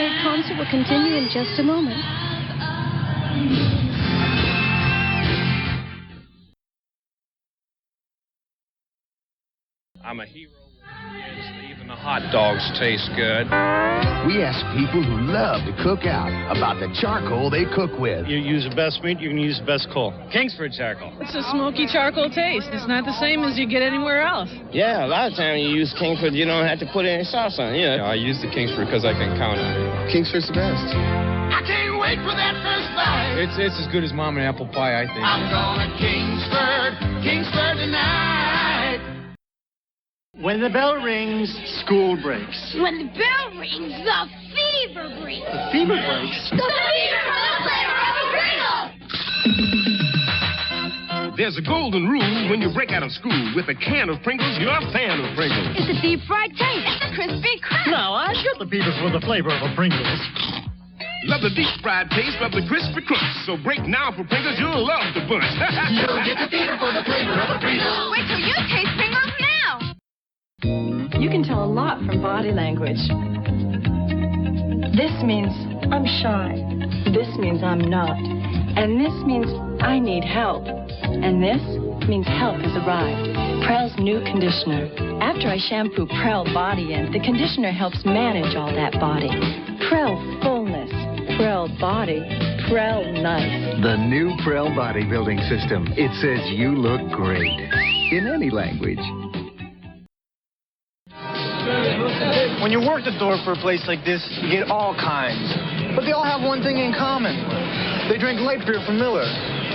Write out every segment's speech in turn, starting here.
Great concert will continue in just a moment. I'm a hero. Even the hot dogs taste good. We ask people who love to cook out about the charcoal they cook with. You use the best meat, you can use the best coal. Kingsford charcoal. It's a smoky charcoal taste. It's not the same as you get anywhere else. Yeah, a lot of times you use Kingsford, you don't have to put any sauce on it. Yeah, I use the Kingsford because I can count on it. Kingsford's the best. I can't wait for that first bite. It's as good as Mom and Apple Pie, I think. I'm going Kingsford tonight. When the bell rings, school breaks. When the bell rings, the fever breaks. The fever breaks? The fever for the flavor of a Pringle! There's a golden rule when you break out of school. With a can of Pringles, you're a fan of Pringles. It's a deep fried taste. It's a crispy crunch. No, I get the fever for the flavor of a Pringles. Love the deep fried taste, love the crispy crunch. So break now for Pringles, you'll love the bunch. You'll get the fever for the flavor of a Pringle. Wait till you taste Pringles now. You can tell a lot from body language. This means I'm shy. This means I'm not. And this means I need help. And this means help has arrived. Prell's new conditioner. After I shampoo Prell Body In, the conditioner helps manage all that body. Prell Fullness. Prell Body. Prell Nice. The new Prell bodybuilding system. It says you look great. In any language. When you work the door for a place like this, you get all kinds. But they all have one thing in common. They drink light beer from Miller.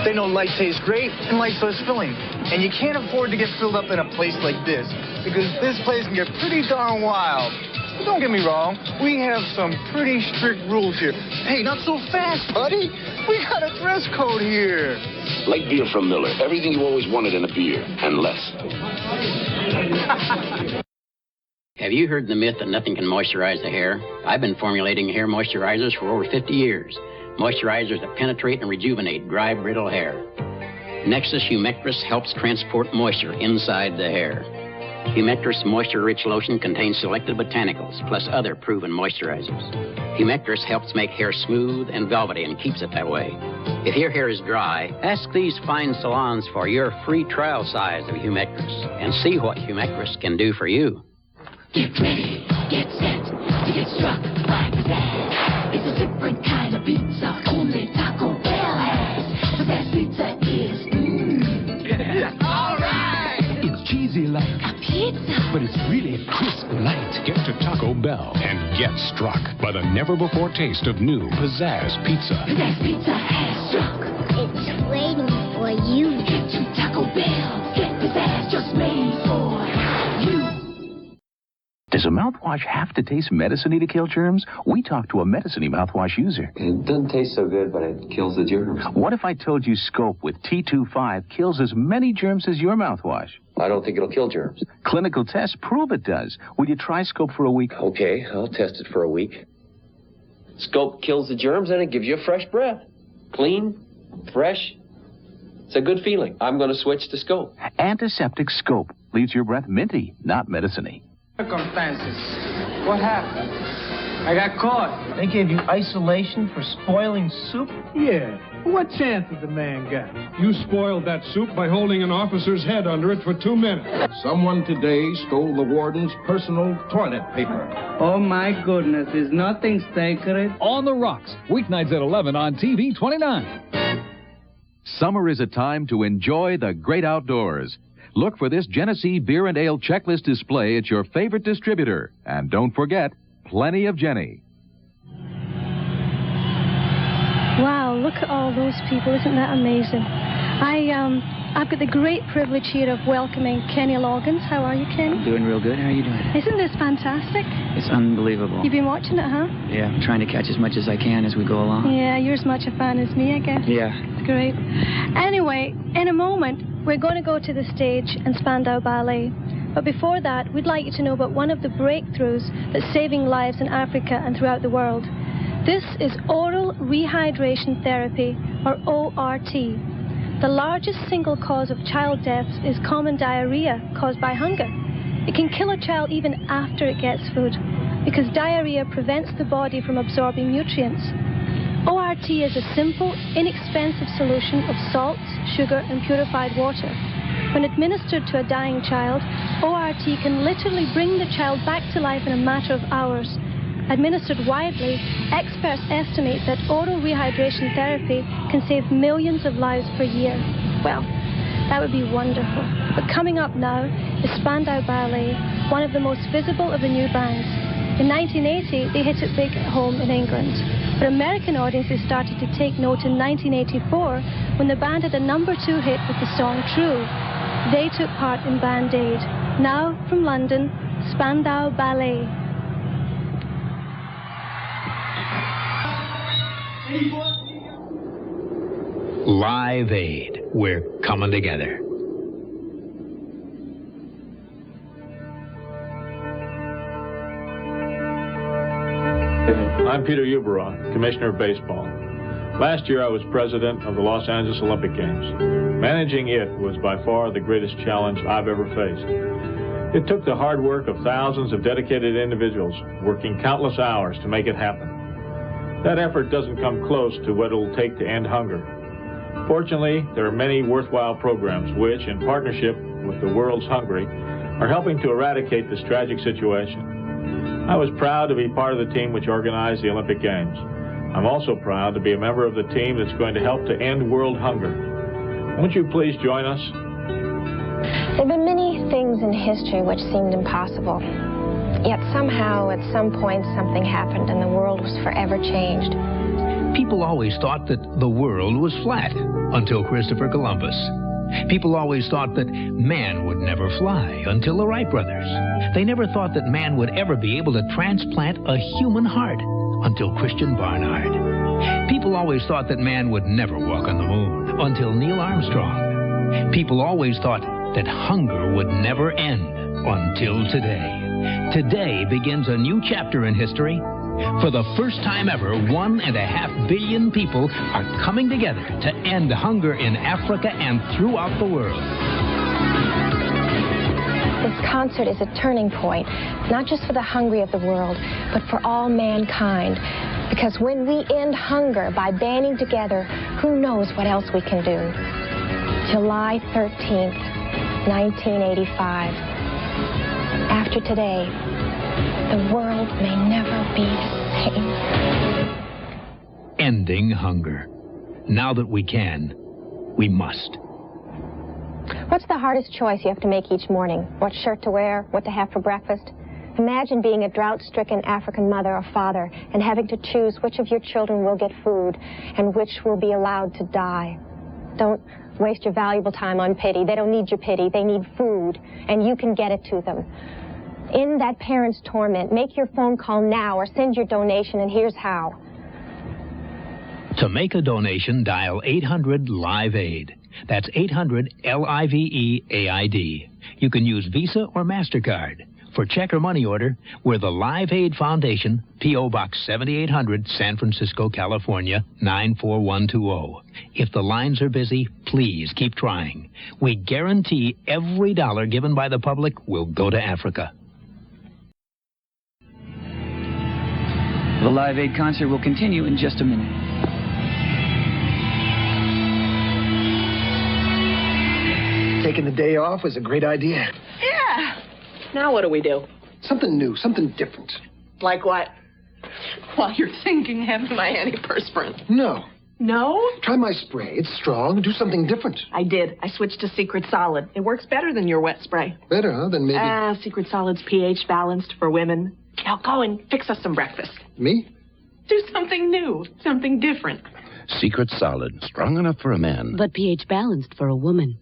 They know light tastes great and light's less filling. And you can't afford to get filled up in a place like this, because this place can get pretty darn wild. But don't get me wrong, we have some pretty strict rules here. Hey, not so fast, buddy. We got a dress code here. Light beer from Miller. Everything you always wanted in a beer, and less. Have you heard the myth that nothing can moisturize the hair? I've been formulating hair moisturizers for over 50 years. Moisturizers that penetrate and rejuvenate dry, brittle hair. Nexus Humectress helps transport moisture inside the hair. Humectress Moisture-Rich Lotion contains selected botanicals, plus other proven moisturizers. Humectress helps make hair smooth and velvety and keeps it that way. If your hair is dry, ask these fine salons for your free trial size of Humectress and see what Humectress can do for you. Get ready, get set to get struck by pizzazz. It's a different kind of pizza, only Taco Bell has. Pizzazz pizza is all right. It's cheesy like a pizza, but it's really crisp light. Get to Taco Bell and get struck by the never-before taste of new Pizzazz Pizza. Pizzazz pizza has struck. It's waiting for you. Get to Taco Bell. Get pizzazz just made for you. Does a mouthwash have to taste medicine-y to kill germs? We talked to a medicine-y mouthwash user. It doesn't taste so good, but it kills the germs. What if I told you Scope with T25 kills as many germs as your mouthwash? I don't think it'll kill germs. Clinical tests prove it does. Will you try Scope for a week? Okay, I'll test it for a week. Scope kills the germs and it gives you a fresh breath. Clean, fresh. It's a good feeling. I'm going to switch to Scope. Antiseptic Scope leaves your breath minty, not medicine-y. Circumstances. What happened? I got caught. They gave you isolation for spoiling soup? Yeah. What chance has the man got? You spoiled that soup by holding an officer's head under it for 2 minutes. Someone today stole the warden's personal toilet paper. Oh, my goodness. Is nothing sacred? On the Rocks, weeknights at 11 on TV 29. Summer is a time to enjoy the great outdoors. Look for this Genesee Beer and Ale checklist display at your favorite distributor. And don't forget, plenty of Jenny. Wow, look at all those people. Isn't that amazing? I've got the great privilege here of welcoming Kenny Loggins. How are you, Kenny? I'm doing real good. How are you doing? Isn't this fantastic? It's unbelievable. You've been watching it, huh? Yeah, I'm trying to catch as much as I can as we go along. Yeah, you're as much a fan as me, I guess. Yeah. It's great. Anyway, in a moment, we're going to go to the stage and Spandau Ballet. But before that, we'd like you to know about one of the breakthroughs that's saving lives in Africa and throughout the world. This is oral rehydration therapy, or ORT. The largest single cause of child deaths is common diarrhea caused by hunger. It can kill a child even after it gets food. because diarrhea prevents the body from absorbing nutrients. ORT is a simple, inexpensive solution of salts, sugar, and purified water. When administered to a dying child, ORT can literally bring the child back to life in a matter of hours. Administered widely, experts estimate that oral rehydration therapy can save millions of lives per year. Well, that would be wonderful. But coming up now is Spandau Ballet, one of the most visible of the new bands. In 1980, they hit it big at home in England. But American audiences started to take note in 1984 when the band had a #2 hit with the song True. They took part in Band Aid. Now, from London, Spandau Ballet. Live Aid. We're coming together. I'm Peter Uberoth, Commissioner of Baseball. Last year I was president of the Los Angeles Olympic Games. Managing it was by far the greatest challenge I've ever faced. It took the hard work of thousands of dedicated individuals working countless hours to make it happen. That effort doesn't come close to what it'll take to end hunger. Fortunately, there are many worthwhile programs which, in partnership with the world's hungry, are helping to eradicate this tragic situation. I was proud to be part of the team which organized the Olympic Games. I'm also proud to be a member of the team that's going to help to end world hunger. Won't you please join us? There have been many things in history which seemed impossible. Yet somehow, at some point, something happened and the world was forever changed. People always thought that the world was flat until Christopher Columbus. People always thought that man would never fly until the Wright brothers. They never thought that man would ever be able to transplant a human heart until Christian Barnard. People always thought that man would never walk on the moon until Neil Armstrong. People always thought that hunger would never end until today. Today begins a new chapter in history. For the first time ever, 1.5 billion people are coming together to end hunger in Africa and throughout the world. This concert is a turning point, not just for the hungry of the world, but for all mankind. Because when we end hunger by banding together, who knows what else we can do. July 13th, 1985. After today, the world may never be the same. Ending hunger. Now that we can, we must. What's the hardest choice you have to make each morning? What shirt to wear? What to have for breakfast? Imagine being a drought-stricken African mother or father and having to choose which of your children will get food and which will be allowed to die. Don't waste your valuable time on pity. They don't need your pity. They need food, and you can get it to them. In that parent's torment, make your phone call now or send your donation, and here's how. To make a donation, dial 800-LIVE-AID. That's 800-LIVE-AID. You can use Visa or MasterCard. For check or money order, we're the Live Aid Foundation, P.O. Box 7800, San Francisco, California, 94120. If the lines are busy, please keep trying. We guarantee every dollar given by the public will go to Africa. The Live Aid concert will continue in just a minute. Taking the day off was a great idea. Yeah. Now what do we do? Something new, something different. Like what? While you're thinking, have my antiperspirant. No. No? Try my spray. It's strong. Do something different. I did. I switched to Secret Solid. It works better than your wet spray. Better, huh? Then maybe... Secret Solid's pH balanced for women. Now go and fix us some breakfast. Me? Do something new. Something different. Secret Solid. Strong enough for a man. But pH balanced for a woman.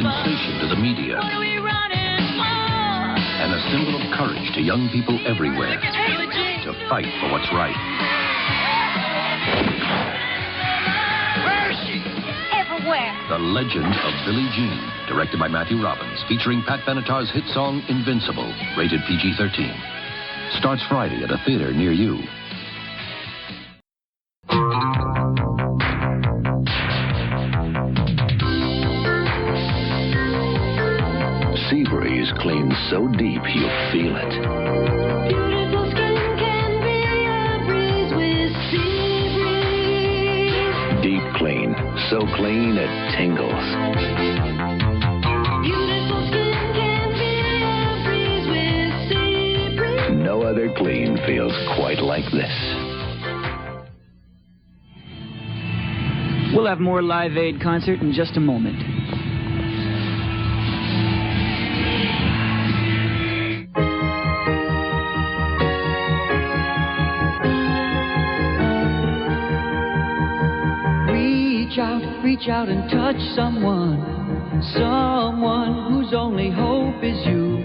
sensation to the media. And a symbol of courage to young people everywhere to fight for what's right. Where is she? Everywhere. The Legend of Billie Jean, directed by Matthew Robbins, featuring Pat Benatar's hit song Invincible, rated PG-13. Starts Friday at a theater near you. Sea breeze cleans so deep you feel it. Beautiful skin can be a breeze with sea breeze. Deep clean, so clean it tingles. Beautiful skin can be a breeze with sea breeze. No other clean feels quite like this. We'll have more Live Aid concert in just a moment. Reach out and touch someone whose only hope is you.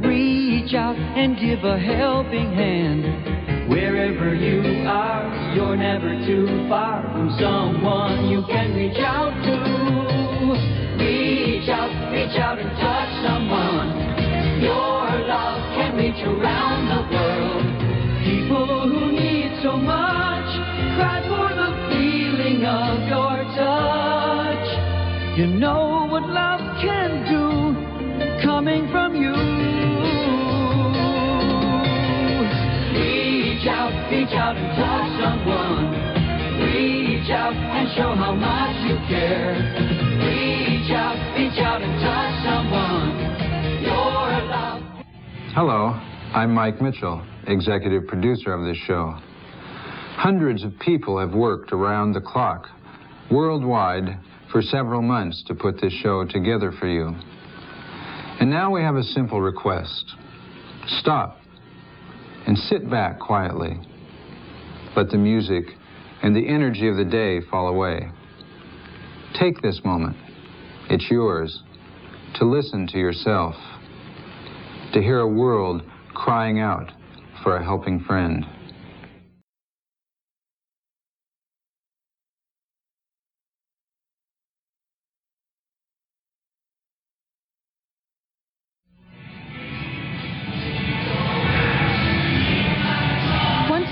Reach out and give a helping hand. Wherever you are, you're never too far from someone you can reach out to. Reach out and touch someone. Your love can reach around the world. People who need so much cry for the feeling of your touch. You know what love can do, coming from you. Reach out and touch someone. Reach out and show how much you care. Reach out and touch someone. Your love. Hello, I'm Mike Mitchell, executive producer of this show. Hundreds of people have worked around the clock, worldwide, for several months to put this show together for you. And now we have a simple request. Stop and sit back quietly. Let the music and the energy of the day fall away. Take this moment. It's yours to listen to yourself, to hear a world crying out for a helping friend.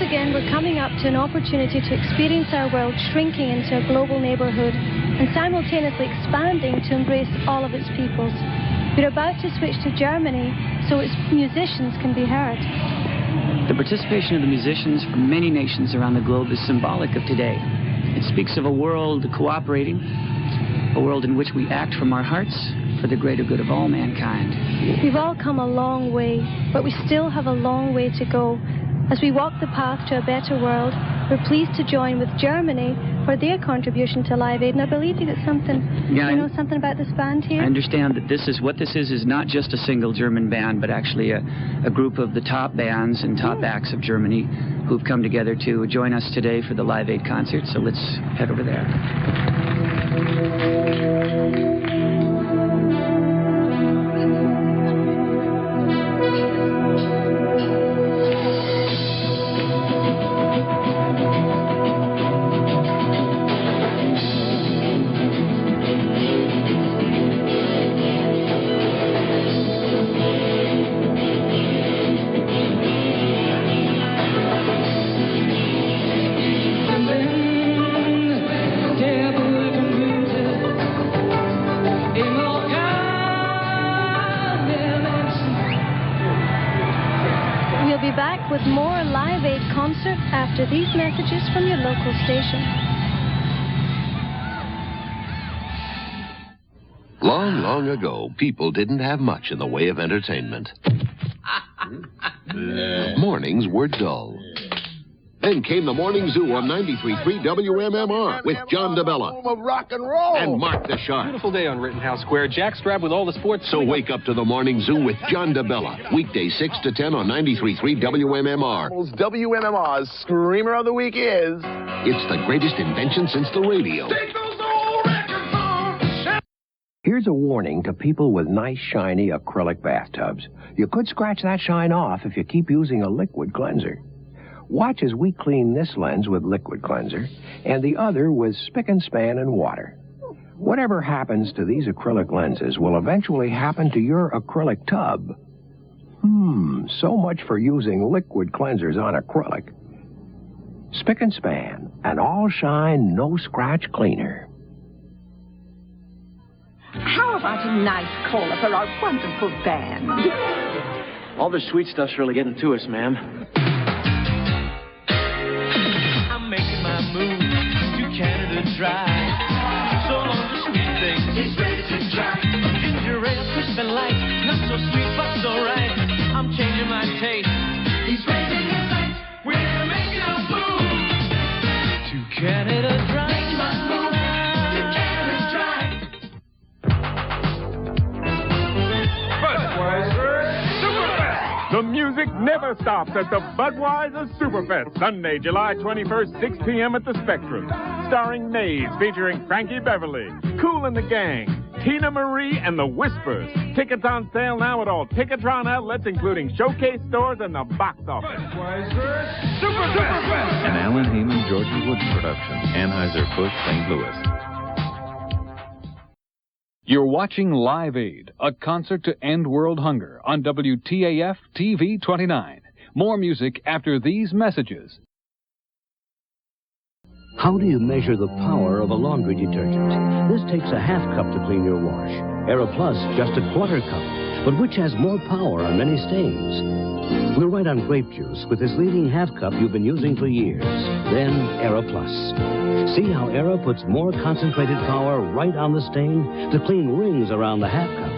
Again, we're coming up to an opportunity to experience our world shrinking into a global neighborhood and simultaneously expanding to embrace all of its peoples. We're about to switch to Germany so its musicians can be heard. The participation of the musicians from many nations around the globe is symbolic of today. It speaks of a world cooperating, a world in which we act from our hearts for the greater good of all mankind. We've all come a long way, but we still have a long way to go. As we walk the path to a better world, we're pleased to join with Germany for their contribution to Live Aid. And I believe you got something, something about this band here? I understand that what this is not just a single German band, but actually a group of the top bands and top acts of Germany who've come together to join us today for the Live Aid concert. So let's head over there. With more Live Aid concert after these messages from your local station. Long, long ago, people didn't have much in the way of entertainment. Mornings were dull. Then came the Morning Zoo on 93.3 WMMR with John DeBella. Home of rock and roll. And Mark the Shark. Beautiful day on Rittenhouse Square. Jack Strabb with all the sports. So wake up to the Morning Zoo with John DeBella. Weekdays 6 to 10 on 93.3 WMMR. WMMR's Screamer of the Week is... It's the greatest invention since the radio. Here's a warning to people with nice, shiny acrylic bathtubs. You could scratch that shine off if you keep using a liquid cleanser. Watch as we clean this lens with liquid cleanser and the other with spick and span and water. Whatever happens to these acrylic lenses will eventually happen to your acrylic tub. So much for using liquid cleansers on acrylic. Spick and span, an all-shine, no-scratch cleaner. How about a nice caller for our wonderful band? All the sweet stuff's really getting to us, ma'am. I'm making my move to Canada Dry. So long the sweet things, he's ready to try. Ginger ale, crisp and light, not so sweet but so right. I'm changing my taste. He's raising his sights. We're making a move to Canada Dry. Making my move to Canada Dry. Budweiser Superfest. The music never stops at the Budweiser Superfest, Sunday, July 21st, 6 p.m. at the Spectrum. Starring Maze, featuring Frankie Beverly, Kool and the Gang, Tina Marie, and the Whispers. Tickets on sale now at all Ticketron outlets, including showcase stores and the box office. Budweiser Superfest. An Alan Heyman, Georgie Woods production. Anheuser-Busch, St. Louis. You're watching Live Aid, a concert to end world hunger on WTAF TV 29. More music after these messages. How do you measure the power of a laundry detergent? This takes a half cup to clean your wash. AeroPlus, just a quarter cup. But which has more power on many stains? We're right on grape juice with this leading half cup you've been using for years. Then AeroPlus. See how Aero puts more concentrated power right on the stain to clean rings around the half cup.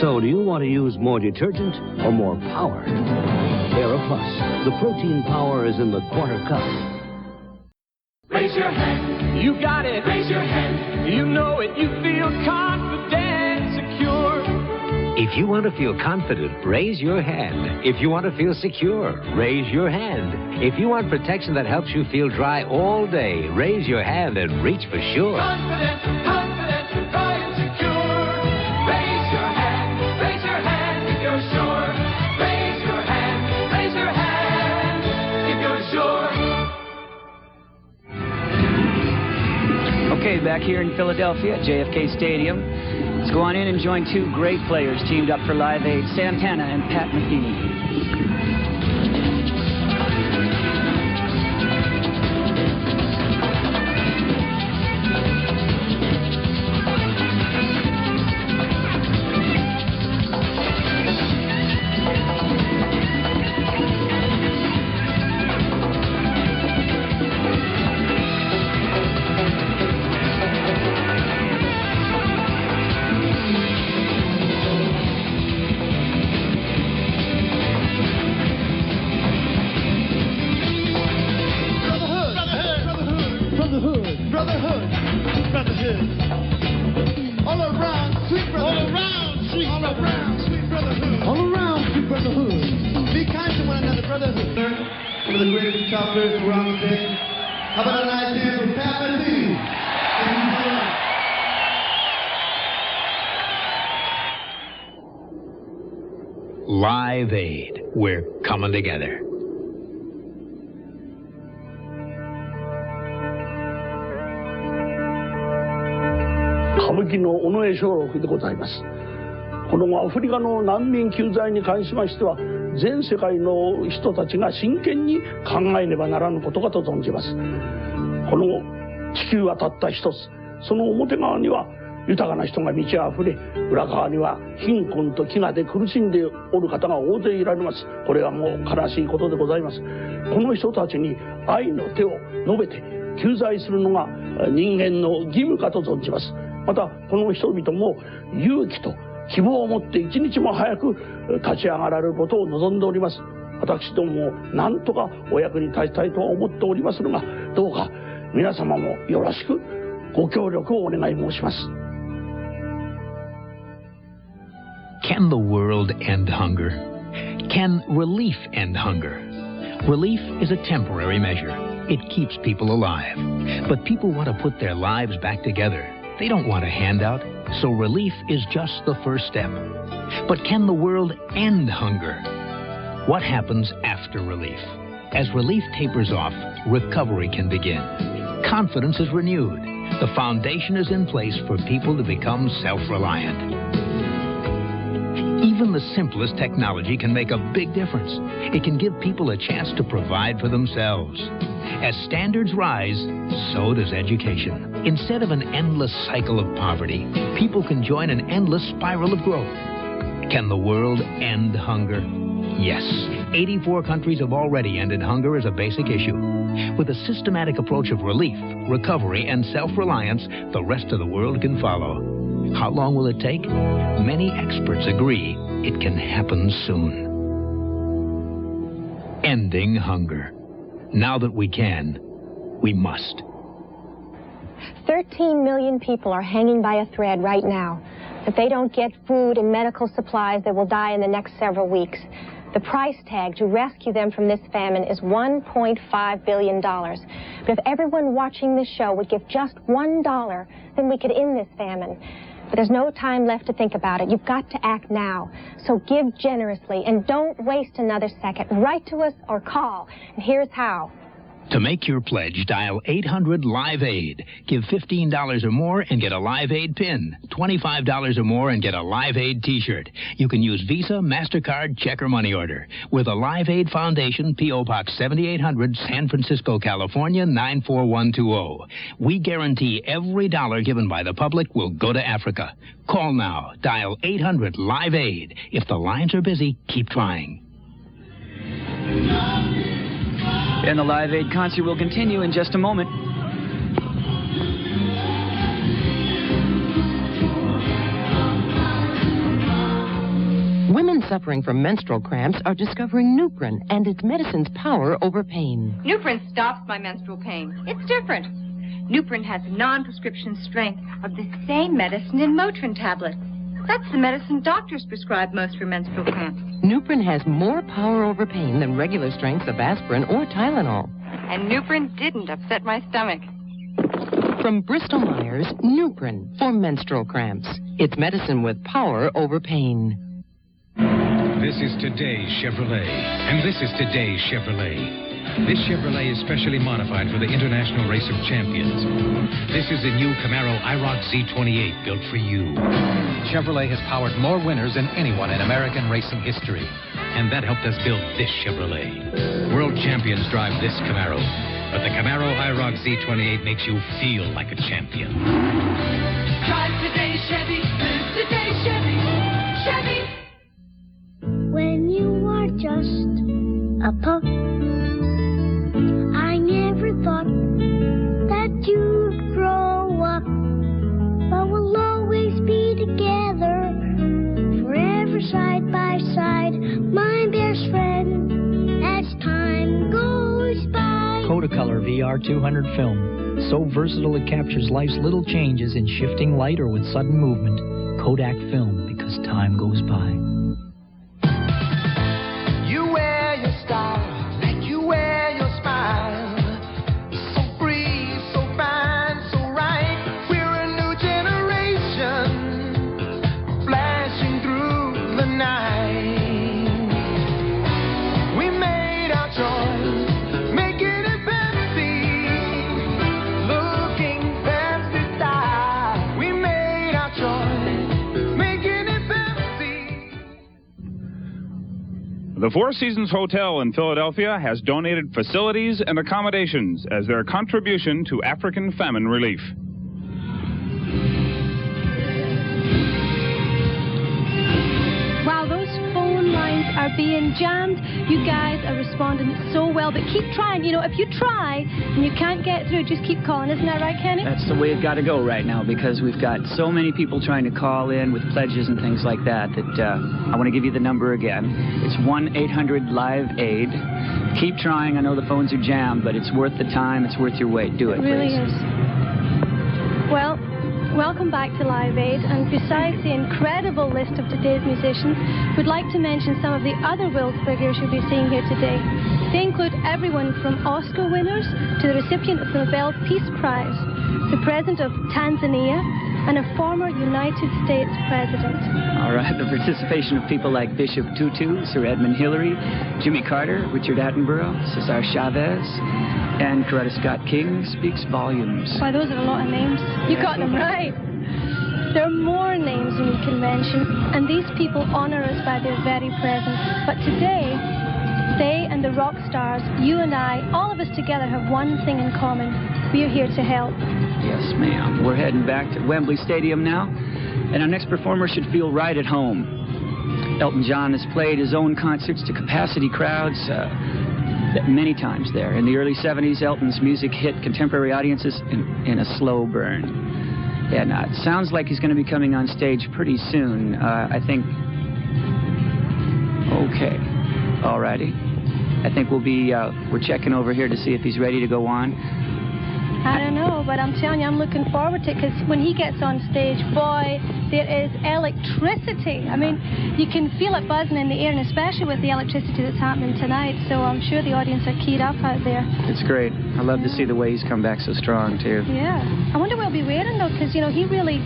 So do you want to use more detergent or more power? AeroPlus. The protein power is in the quarter cup. Raise your hand. You got it. Raise your hand. You know it. You feel confident, secure. If you want to feel confident, raise your hand. If you want to feel secure, raise your hand. If you want protection that helps you feel dry all day, raise your hand and reach for sure. Confident, confident, dry and secure. Raise your hand. Raise your hand if you're sure. Raise your hand. Raise your hand if you're sure. Okay, back here in Philadelphia at JFK Stadium. Let's go on in and join two great players teamed up for Live Aid, Santana and Pat Metheny. Live Aid. We're coming together.歌舞伎の尾上松緑でございます。このアフリカの難民救済に関しましては、全世界の人たちが真剣に考えねばならぬことかと存じます。この地球はたった一つ、その表側には豊かな人が満ち溢れ、裏側には貧困と飢餓で苦しんでおる方が大勢いられます。これはもう悲しいことでございます。この人たちに愛の手を述べて救済するのが人間の義務かと存じます。またこの人々も勇気と希望を持って一日も早く立ち上がられることを望んでおります。私どもも何とかお役に立ちたいとは思っておりますのが、どうか皆様もよろしくご協力をお願い申します。Can the world end hunger? Can relief end hunger? Relief is a temporary measure. It keeps people alive. But people want to put their lives back together. They don't want a handout. So relief is just the first step. But can the world end hunger? What happens after relief? As relief tapers off, recovery can begin. Confidence is renewed. The foundation is in place for people to become self-reliant. Even the simplest technology can make a big difference. It can give people a chance to provide for themselves. As standards rise, so does education. Instead of an endless cycle of poverty, people can join an endless spiral of growth. Can the world end hunger? Yes. 84 countries have already ended hunger as a basic issue. With a systematic approach of relief, recovery, and self-reliance, the rest of the world can follow. How long will it take? Many experts agree it can happen soon. Ending hunger. Now that we can, we must. 13 million people are hanging by a thread right now. If they don't get food and medical supplies, they will die in the next several weeks. The price tag to rescue them from this famine is $1.5 billion. But if everyone watching this show would give just $1, then we could end this famine. But there's no time left to think about it. You've got to act now. So give generously and don't waste another second. Write to us or call. And here's how. To make your pledge, dial 800-LIVE-AID. Give $15 or more and get a Live Aid pin. $25 or more and get a Live Aid t-shirt. You can use Visa, MasterCard, check, or money order. With a Live Aid Foundation, P.O. Box 7800, San Francisco, California, 94120. We guarantee every dollar given by the public will go to Africa. Call now. Dial 800-LIVE-AID. If the lines are busy, keep trying. And the Live Aid concert will continue in just a moment. Women suffering from menstrual cramps are discovering Nuprin and its medicine's power over pain. Nuprin stops my menstrual pain. It's different. Nuprin has non-prescription strength of the same medicine in Motrin tablets. That's the medicine doctors prescribe most for menstrual cramps. Nuprin has more power over pain than regular strengths of aspirin or Tylenol. And Nuprin didn't upset my stomach. From Bristol-Myers, Nuprin for menstrual cramps. It's medicine with power over pain. This is today's Chevrolet, and this is today's Chevrolet. This Chevrolet is specially modified for the International Race of Champions. This is the new Camaro IROC Z28 built for you. Chevrolet has powered more winners than anyone in American racing history. And that helped us build this Chevrolet. World champions drive this Camaro. But the Camaro IROC Z28 makes you feel like a champion. Drive today, Chevy. Live today, Chevy. Chevy. When you are just a pup, I never thought that you'd grow up. But we'll always be together, forever side by side, my best friend, as time goes by. Kodacolor VR 200 film. So versatile it captures life's little changes in shifting light or with sudden movement. Kodak film, because time goes by. You wear your style like you wear your smile. So free, so fine, so right. We're a new generation, flashing through the night. We made our choice, making it fancy, looking past the style. We made our choice, making it fancy. The Four Seasons Hotel in Philadelphia has donated facilities and accommodations as their contribution to African famine relief. Wow, those phone lines are being jammed. You guys are responding so well, but keep trying. You know, if you try and you can't get through, just keep calling. Isn't that right, Kenny? That's the way it got to go right now, because we've got so many people trying to call in with pledges and things like that, I want to give you the number again. It's 1-800-LIVE-AID. Keep trying. I know the phones are jammed, but it's worth the time. It's worth your wait. Do it, It really please. is. Well, welcome back to Live Aid, and besides the incredible list of today's musicians, we'd like to mention some of the other world figures you'll be seeing here today. They include everyone from Oscar winners to the recipient of the Nobel Peace Prize, the President of Tanzania, and a former United States president. All right, the participation of people like Bishop Tutu, Sir Edmund Hillary, Jimmy Carter, Richard Attenborough, Cesar Chavez, and Coretta Scott King speaks volumes. Why, those are a lot of names. You got them right. There are more names than we can mention, and these people honor us by their very presence. But today, they and the rock stars, you and I, all of us together have one thing in common. We are here to help. Yes, ma'am. We're heading back to Wembley Stadium now, and our next performer should feel right at home. Elton John has played his own concerts to capacity crowds many times there. In the early 70s, Elton's music hit contemporary audiences in a slow burn. And it sounds like he's going to be coming on stage pretty soon. I think... Okay. Alrighty. I think we're checking over here to see if he's ready to go on. I don't know, but I'm telling you, I'm looking forward to it, because when he gets on stage, boy, there is electricity. I mean, you can feel it buzzing in the air, and especially with the electricity that's happening tonight, so I'm sure the audience are keyed up out there. It's great. I love to see the way he's come back so strong, too. Yeah. I wonder what he'll be wearing, though, because, you know, he really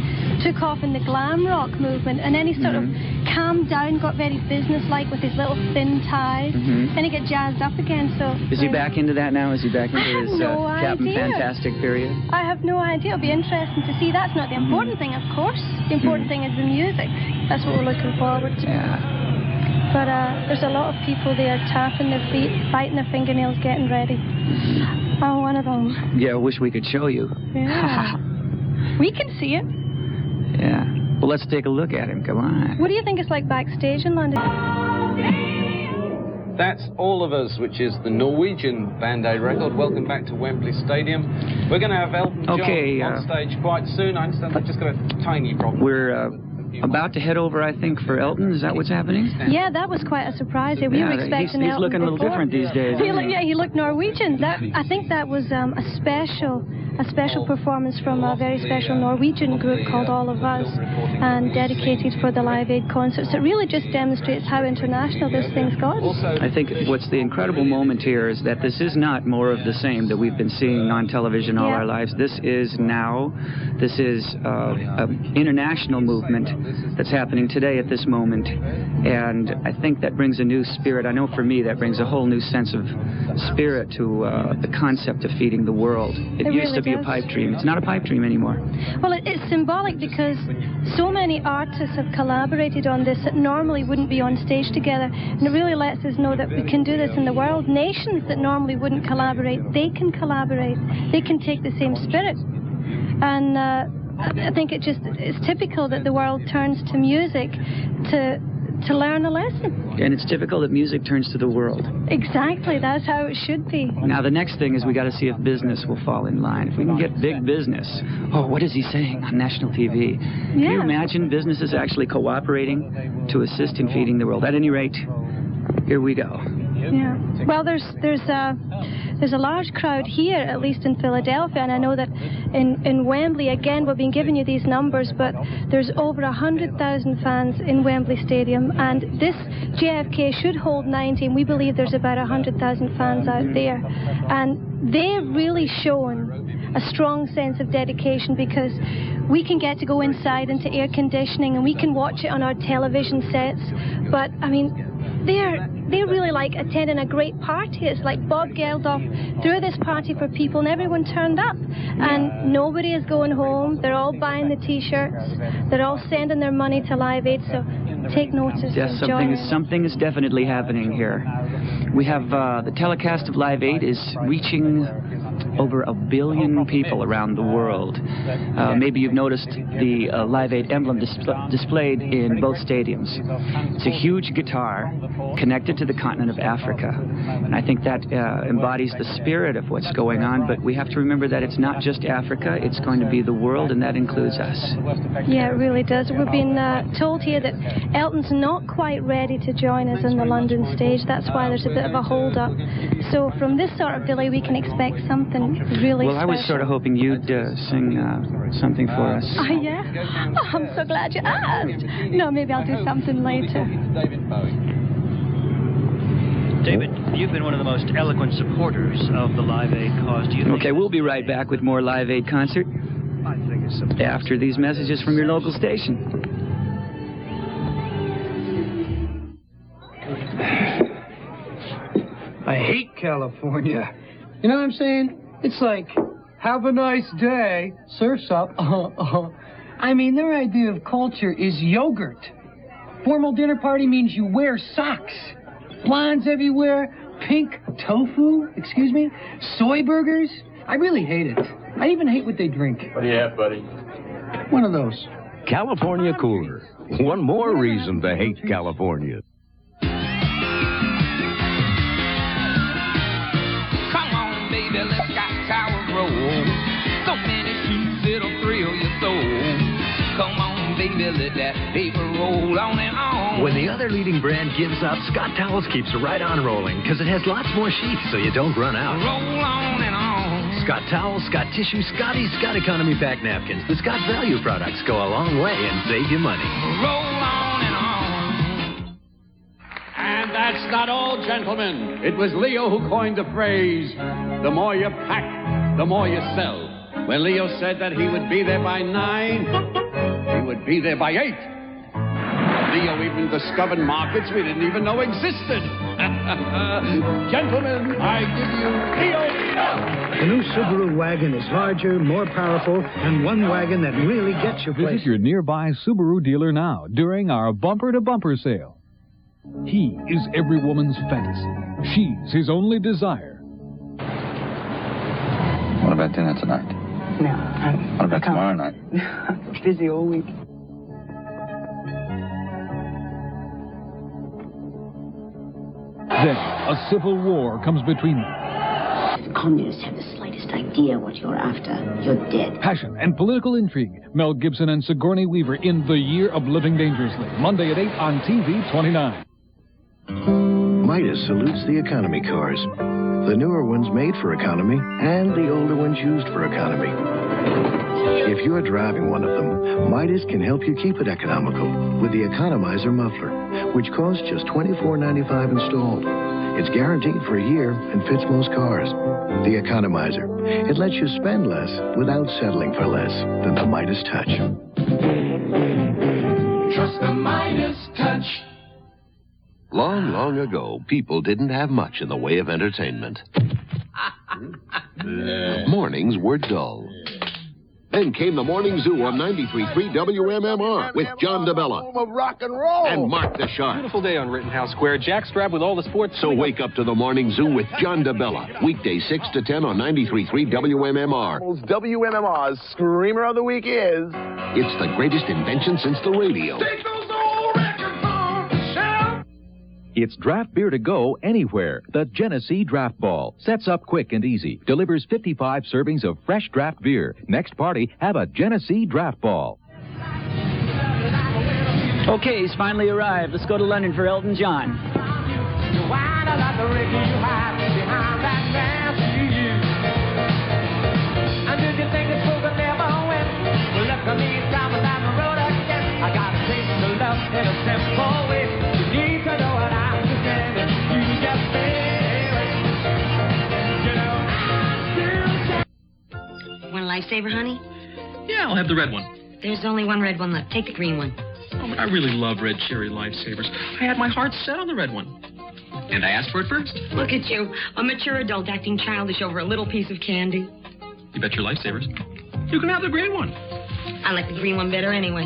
took off in the glam rock movement, and then he sort of calmed down, got very businesslike with his little thin ties, and he got jazzed up again, so... Is he back into that now? Is he back into his Captain Fantastic period? I have no idea. It'll be interesting to see. That's not the important thing, of course. The important thing is the music. That's what we're looking forward to. Yeah. But there's a lot of people there tapping their feet, biting their fingernails, getting ready. I'm one of them. Yeah, I wish we could show you. Yeah. We can see it. Yeah. Well, let's take a look at him. Come on. What do you think it's like backstage in London? That's All of Us, which is the Norwegian Band-Aid record. Welcome back to Wembley Stadium. We're going to have Elton John on stage quite soon. I understand they've just got a tiny problem. We're about to head over, I think, for Elton. Is that what's happening? Yeah, that was quite a surprise. We were expecting he's Elton looking a little different these days. He looked Norwegian. I think that was a special performance from a very special Norwegian group called All of Us, and dedicated for the Live Aid concerts. It really just demonstrates how international this thing's got. I think what's the incredible moment here is that this is not more of the same that we've been seeing on television all our lives. This is an international movement that's happening today at this moment, and I think that brings a new spirit. I know for me that brings a whole new sense of spirit to the concept of feeding the world. It used to be a pipe dream. It's not a pipe dream anymore. Well, it's symbolic because so many artists have collaborated on this that normally wouldn't be on stage together, and it really lets us know that we can do this in the world. Nations that normally wouldn't collaborate, they can collaborate. They can take the same spirit. And I think it's typical that the world turns to music to learn a lesson. And it's typical that music turns to the world. Exactly, that's how it should be. Now the next thing is we got to see if business will fall in line. If we can get big business. Oh, what is he saying on national TV? Can you imagine businesses actually cooperating to assist in feeding the world? At any rate, here we go. Yeah. Well, there's a large crowd here, at least in Philadelphia, and I know that in Wembley, again, we've been giving you these numbers, but there's over 100,000 fans in Wembley Stadium, and this JFK should hold 90, and we believe there's about 100,000 fans out there. And they've really shown a strong sense of dedication, because we can get to go inside into air conditioning and we can watch it on our television sets, but I mean, they're really like attending a great party. It's like Bob Geldof threw this party for people and everyone turned up, and nobody is going home. They're all buying the t-shirts, they're all sending their money to Live Aid, so take notice. Yes, something is definitely happening here. We have the telecast of Live Aid is reaching over 1 billion people around the world. Maybe you've noticed the Live Aid emblem displayed in both stadiums. It's a huge guitar connected to the continent of Africa, and I think that embodies the spirit of what's going on, but we have to remember that it's not just Africa, it's going to be the world, and that includes us. Yeah, it really does. We've been told here that Elton's not quite ready to join us on the London stage. That's why there's a bit of a hold-up. So from this sort of delay, we can expect something really Well, I was special. sort of hoping you'd sing something for us. Oh, yeah? Oh, I'm so glad you asked. No, maybe I'll do something later. David, you've been one of the most eloquent supporters of the Live Aid cause. Do you think... Okay, we'll be right back with more Live Aid concert. I think suppose. After these messages from your local station. I hate California. You know what I'm saying? It's like, have a nice day, surf's up. I mean, their idea of culture is yogurt. Formal dinner party means you wear socks. Blondes everywhere, pink tofu, excuse me, soy burgers. I really hate it. I even hate what they drink. What do you have, buddy? One of those. California Cooler. One more reason to hate California. Baby, let's got tower roll. So many shoes, it'll thrill your soul. Come on, baby, let that paper roll on and on. When the other leading brand gives up, Scott Towels keeps right on rolling because it has lots more sheets so you don't run out. Roll on and on. Scott Towels, Scott Tissue, Scotty, Scott Economy Pack napkins. The Scott Value products go a long way and save you money. Roll on and on. And that's not all, gentlemen. It was Leo who coined the phrase, the more you pack, the more you sell. When Leo said that he would be there by 9, he would be there by 8. Leo even discovered markets we didn't even know existed. Gentlemen, I give you Leo. The new Subaru wagon is larger, more powerful, and one wagon that really gets you places. Visit your nearby Subaru dealer now during our bumper-to-bumper sale. He is every woman's fantasy. She's his only desire. What about dinner tonight? No. What about tomorrow night? Busy all week. Then a civil war comes between them. If the communists have the slightest idea what you're after, you're dead. Passion and political intrigue. Mel Gibson and Sigourney Weaver in The Year of Living Dangerously. Monday at 8 on TV 29. Midas salutes the economy cars. The newer ones made for economy and the older ones used for economy. If you're driving one of them, Midas can help you keep it economical with the Economizer muffler, which costs just $24.95 installed. It's guaranteed for a year and fits most cars. The Economizer. It lets you spend less without settling for less than the Midas Touch. Trust the Midas Touch. Long, long ago, people didn't have much in the way of entertainment. Mornings were dull. Then came the Morning Zoo on 93.3 WMMR with John DeBella Home of rock and roll. and Mark the Shark. Beautiful day on Rittenhouse Square. Jackstrap with all the sports. So wake up to the Morning Zoo with John DeBella. Weekdays 6 to 10 on 93.3 WMMR. WMMR's Screamer of the Week is... It's the greatest invention since the radio. It's draft beer to go anywhere. The Genesee Draft Ball sets up quick and easy. Delivers 55 servings of fresh draft beer. Next party, have a Genesee Draft Ball. Okay, he's finally arrived. Let's go to London for Elton John. I got a taste of love in a simple way. You need to know what I understand it. You just feel it. You know, Want a lifesaver, honey? Yeah, I'll have the red one. There's only one red one left. Take the green one. Oh, but I really love red cherry lifesavers. I had my heart set on the red one. And I asked for it first. Look at you, a mature adult acting childish over a little piece of candy. You bet your lifesavers. You can have the green one. I like the green one better anyway.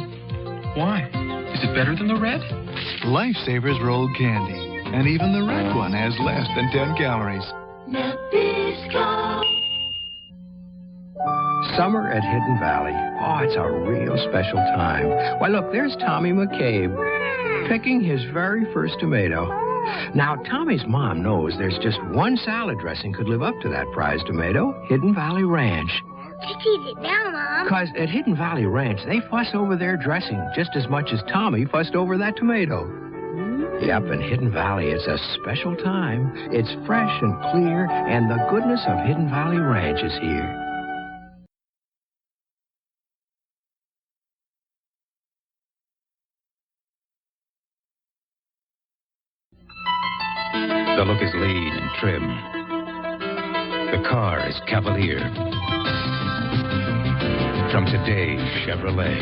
Why? Is it better than the red? Lifesavers rolled candy. And even the red one has less than 10 calories. Nabisco. Summer at Hidden Valley. Oh, it's a real special time. Why, look, there's Tommy McCabe picking his very first tomato. Now, Tommy's mom knows there's just one salad dressing could live up to that prize tomato, Hidden Valley Ranch. Let's eat it now, Mom. Because at Hidden Valley Ranch, they fuss over their dressing just as much as Tommy fussed over that tomato. Yep, in Hidden Valley, it's a special time. It's fresh and clear, and the goodness of Hidden Valley Ranch is here. The look is lean and trim. The car is cavalier. from today's Chevrolet.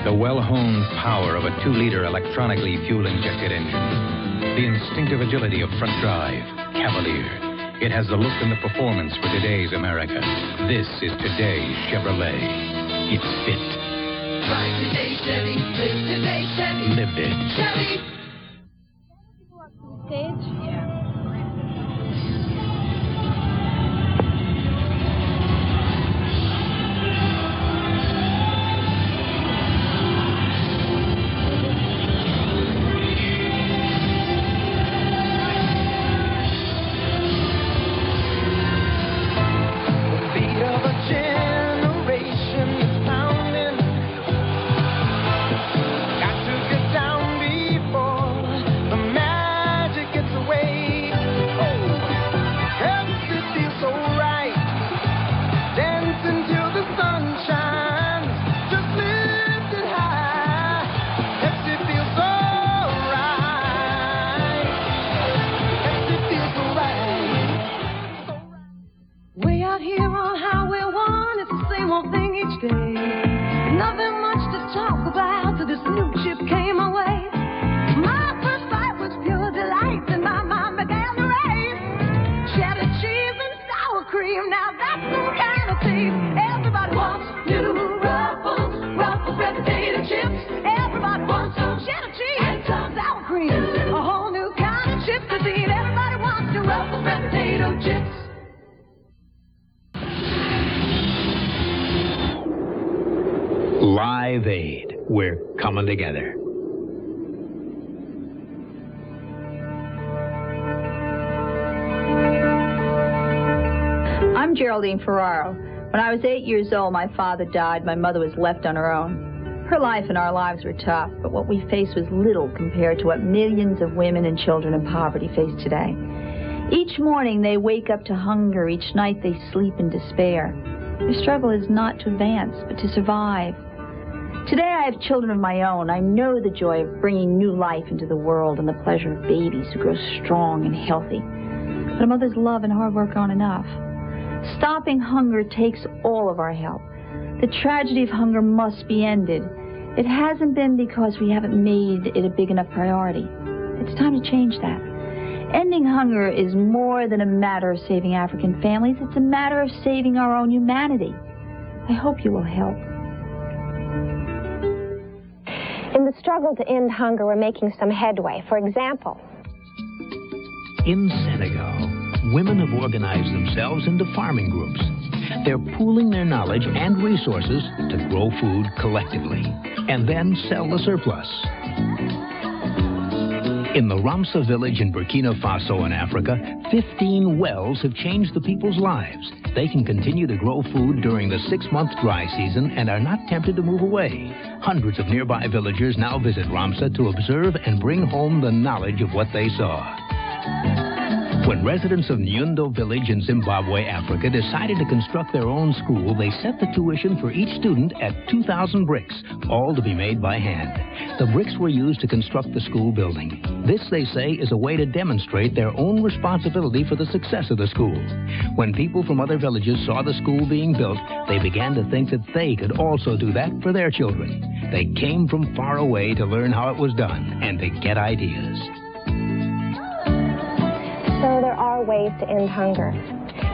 The well-honed power of a 2-liter electronically fuel-injected engine. The instinctive agility of front drive, Cavalier. It has the look and the performance for today's America. This is today's Chevrolet. It's fit. Drive today, Chevy. Live today, Chevy. Live it. Chevy. Stage? Yeah. Nothing much to talk about till this new chip came my way. My first bite was pure delight, and my mind began to race. Cheddar cheese and sour cream, now that's some kind of taste. Everybody wants new Ruffles, Ruffles red potato chips. Everybody wants some cheddar cheese and some sour cream. A whole new kind of chip to eat. Everybody wants new Ruffles red potato chips. Live Aid. We're coming together. I'm Geraldine Ferraro. When I was 8 years old, my father died. My mother was left on her own. Her life and our lives were tough, but what we faced was little compared to what millions of women and children in poverty face today. Each morning they wake up to hunger. Each night they sleep in despair. Their struggle is not to advance, but to survive. Today I have children of my own. I know the joy of bringing new life into the world and the pleasure of babies who grow strong and healthy. But a mother's love and hard work aren't enough. Stopping hunger takes all of our help. The tragedy of hunger must be ended. It hasn't been because we haven't made it a big enough priority. It's time to change that. Ending hunger is more than a matter of saving African families. It's a matter of saving our own humanity. I hope you will help. In the struggle to end hunger, we're making some headway. For example, In Senegal, women have organized themselves into farming groups. They're pooling their knowledge and resources to grow food collectively and then sell the surplus. In the Ramsa village in Burkina Faso in Africa, 15 wells have changed the people's lives. They can continue to grow food during the 6-month dry season and are not tempted to move away. Hundreds of nearby villagers now visit Ramsa to observe and bring home the knowledge of what they saw. When residents of Nyundo village in Zimbabwe, Africa, decided to construct their own school, they set the tuition for each student at 2,000 bricks, all to be made by hand. The bricks were used to construct the school building. This, they say, is a way to demonstrate their own responsibility for the success of the school. When people from other villages saw the school being built, they began to think that they could also do that for their children. They came from far away to learn how it was done and to get ideas. so there are ways to end hunger.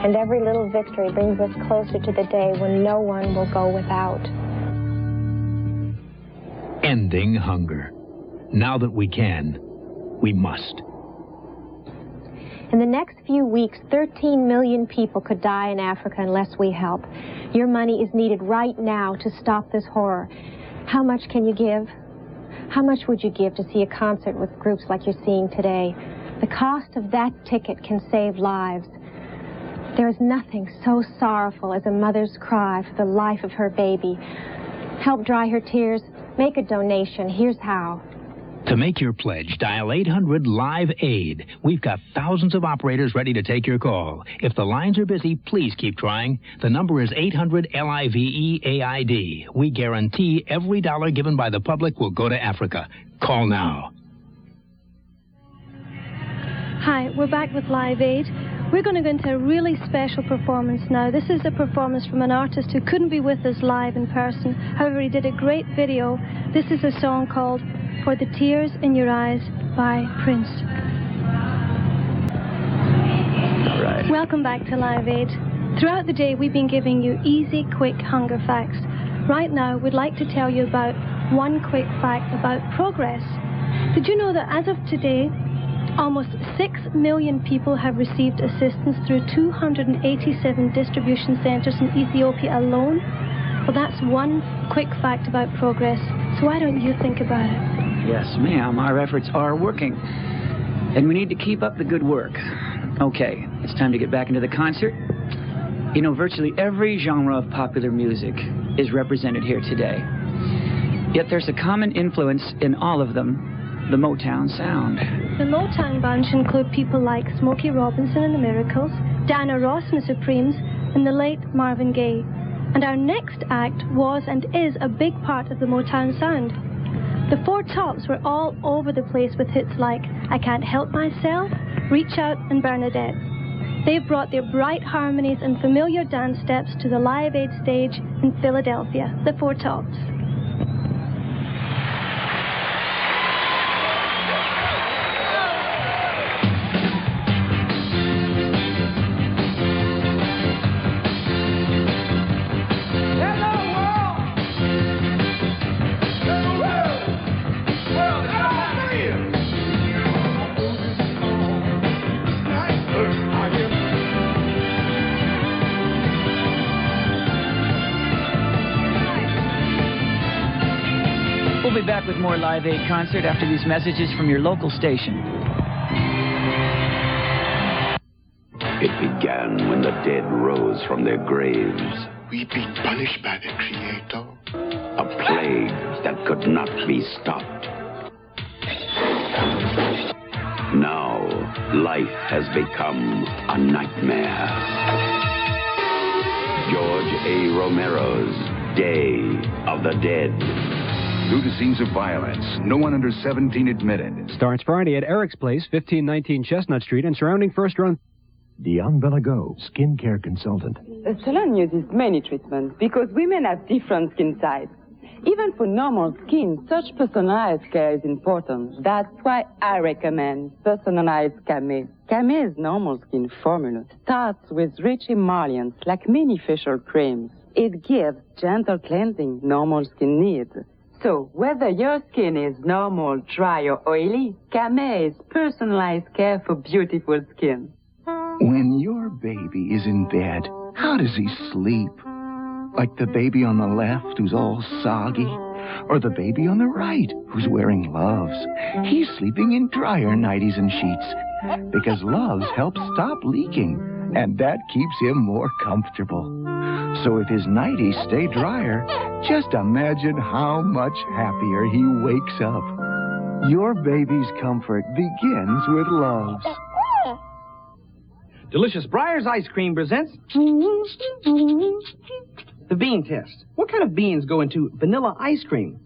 And every little victory brings us closer to the day when no one will go without. Ending hunger. Now that we can, we must. In the next few weeks, 13 million people could die in Africa unless we help. Your money is needed right now to stop this horror. How much can you give? How much would you give to see a concert with groups like you're seeing today? The cost of that ticket can save lives. There is nothing so sorrowful as a mother's cry for the life of her baby. Help dry her tears. Make a donation. Here's how. To make your pledge, dial 800-LIVE-AID. We've got thousands of operators ready to take your call. If the lines are busy, please keep trying. The number is 800-LIVE-AID. We guarantee every dollar given by the public will go to Africa. Call now. Hi, we're back with Live Aid. We're going to go into a really special performance now. This is a performance from an artist who couldn't be with us live in person. However, he did a great video. This is a song called For the Tears in Your Eyes by Prince. All right. Welcome back to Live Aid. Throughout the day, we've been giving you easy, quick hunger facts. Right now, we'd like to tell you about one quick fact about progress. Did you know that as of today, almost 6 million people have received assistance through 287 distribution centers in Ethiopia alone? Well, that's one quick fact about progress. So why don't you think about it? Yes, ma'am. Our efforts are working. And we need to keep up the good work. Okay, it's time to get back into the concert. You know, virtually every genre of popular music is represented here today. Yet there's a common influence in all of them, the Motown sound. The Motown bunch include people like Smokey Robinson and the Miracles, Diana Ross and the Supremes, and the late Marvin Gaye. And our next act was and is a big part of the Motown sound. The Four Tops were all over the place with hits like I Can't Help Myself, Reach Out, and Bernadette. They've brought their bright harmonies and familiar dance steps to the Live Aid stage in Philadelphia, the Four Tops. We'll be back with more Live Aid Concert after these messages from your local station. It began when the dead rose from their graves. We've been punished by the Creator. A plague that could not be stopped. Now, life has become a nightmare. George A. Romero's Day of the Dead. Due to scenes of violence, no one under 17 admitted. Starts Friday at Eric's Place, 1519 Chestnut Street, and surrounding First Run. Dion Bellago, skincare consultant. Salon uses many treatments because women have different skin types. Even for normal skin, such personalized care is important. That's why I recommend personalized Camay. Camay's normal skin formula starts with rich emollients like many facial creams. It gives gentle cleansing normal skin needs. So, whether your skin is normal, dry, or oily, Camay is personalized care for beautiful skin. When your baby is in bed, how does he sleep? Like the baby on the left who's all soggy? Or the baby on the right who's wearing Loves? He's sleeping in drier nighties and sheets because Loves help stop leaking, and that keeps him more comfortable. So if his nighties stay drier, just imagine how much happier he wakes up. Your baby's comfort begins with Loves. Delicious Breyers Ice Cream presents the bean test. What kind of beans go into vanilla ice cream?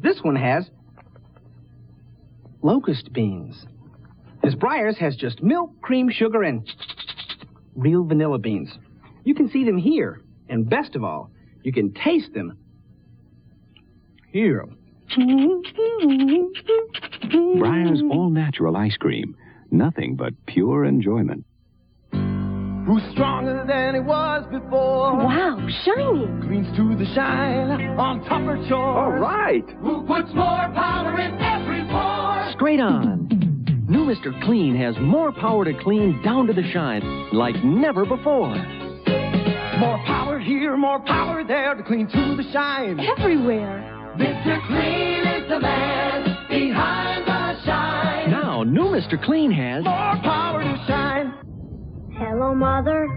This one has locust beans. This Breyers has just milk, cream, sugar, and real vanilla beans. You can see them here, and best of all, you can taste them here. Breyers all-natural ice cream. Nothing but pure enjoyment. Who's stronger than he was before? Wow, shiny. Cleans to the shine on tougher chores. All right. Who puts more power in every pore? Straight on. New Mr. Clean has more power to clean down to the shine like never before. More power here, more power there to clean to the shine. Everywhere. Mr. Clean is the man behind the shine. Now, new Mr. Clean has more power to shine. Hello, Mother.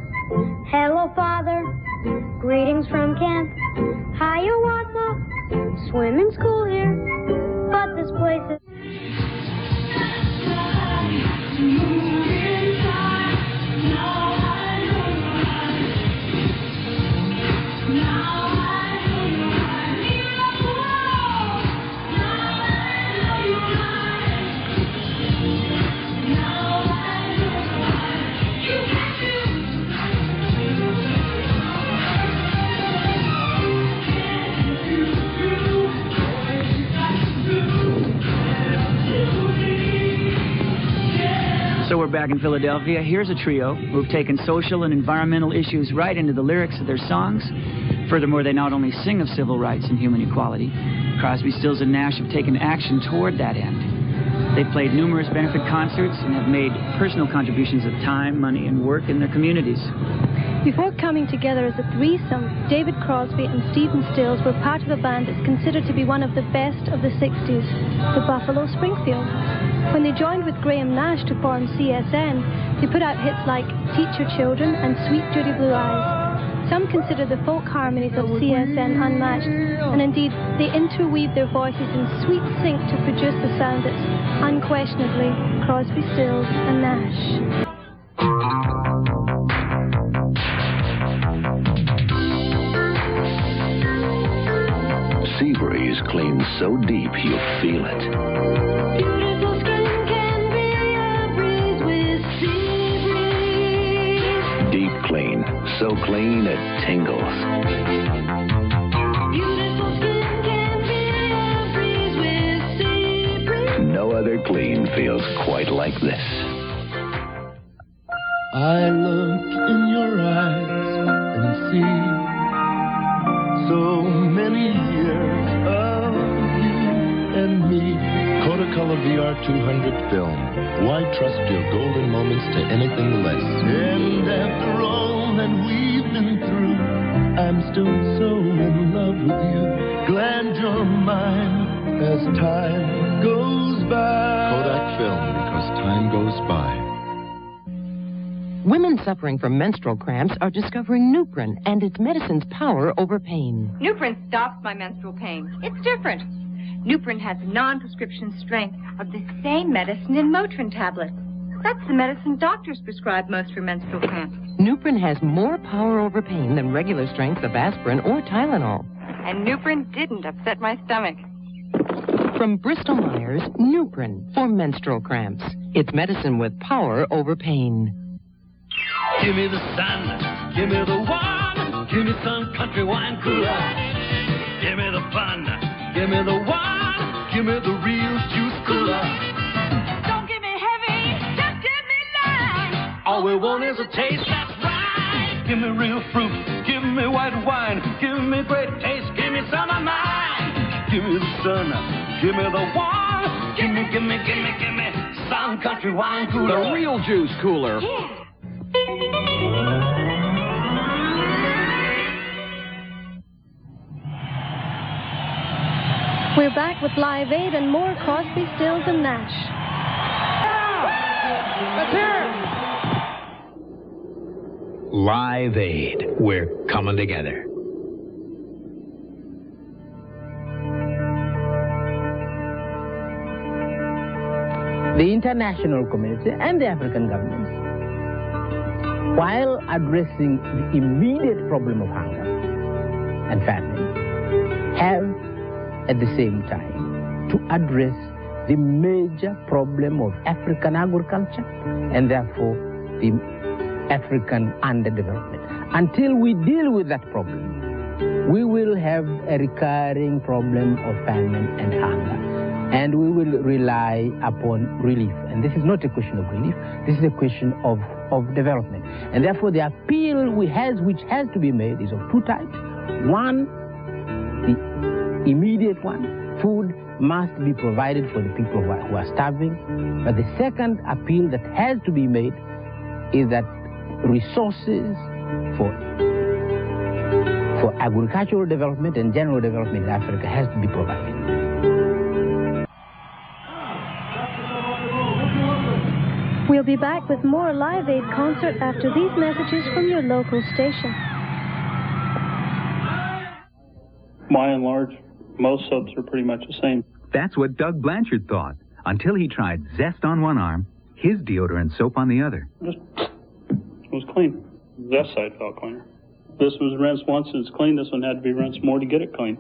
Hello, Father. Greetings from camp. Hiawatha. Swimming school here. But this place is... back in Philadelphia, here's a trio who've taken social and environmental issues right into the lyrics of their songs. Furthermore, they not only sing of civil rights and human equality, Crosby, Stills, and Nash have taken action toward that end. They've played numerous benefit concerts and have made personal contributions of time, money, and work in their communities. Before coming together as a threesome, David Crosby and Stephen Stills were part of a band that's considered to be one of the best of the 60s, the Buffalo Springfield. When they joined with Graham Nash to form CSN, they put out hits like Teach Your Children and Sweet Dirty Blue Eyes. Some consider the folk harmonies of CSN unmatched, and indeed, they interweave their voices in sweet sync to produce the sound that's unquestionably Crosby, Stills, and Nash. Sea breeze cleans so deep you'll feel it. Beautiful skin can be a breeze with sea breeze. Deep clean, so clean it tingles. Beautiful skin can be a breeze with sea breeze. No other clean feels quite like this. I look in your eyes and see so many years of you and me. Kodacolor VR 200 film. Why trust your golden moments to anything less? And after all that we've been through, I'm still so in love with you. Glad you're mine as time goes by. Kodak film, because time goes by. Women suffering from menstrual cramps are discovering Nuprin and its medicine's power over pain. Nuprin stops my menstrual pain. It's different. Nuprin has the non-prescription strength of the same medicine in Motrin tablets. That's the medicine doctors prescribe most for menstrual cramps. Nuprin has more power over pain than regular strengths of aspirin or Tylenol. And Nuprin didn't upset my stomach. From Bristol Myers, Nuprin for menstrual cramps. It's medicine with power over pain. Give me the sun, give me the one, give me some country wine cooler. Give me the fun, give me the one, give me the real juice cooler. Don't give me heavy, just give me light. All we want is a taste that's right. Give me real fruit, give me white wine, give me great taste, give me some of mine. Give me the sun, give me the one, give me some country wine cooler. The real juice cooler. Yeah. We're back with Live Aid and more Crosby, Stills, and Nash. Let's hear it! Live Aid. We're coming together. The international community and the African governments, while addressing the immediate problem of hunger and famine, have at the same time to address the major problem of African agriculture and therefore the African underdevelopment. Until we deal with that problem, we will have a recurring problem of famine and hunger. And we will rely upon relief. And this is not a question of relief, this is a question of development. And therefore the appeal which has to be made is of two types. One, the immediate one, food must be provided for the people who are starving. But the second appeal that has to be made is that resources for agricultural development and general development in Africa has to be provided. We'll be back with more Live Aid concert after these messages from your local station. By and large, most subs are pretty much the same. That's what Doug Blanchard thought, until he tried Zest on one arm, his deodorant soap on the other. It was clean. That side felt cleaner. This was rinsed once and it's clean. This one had to be rinsed more to get it clean.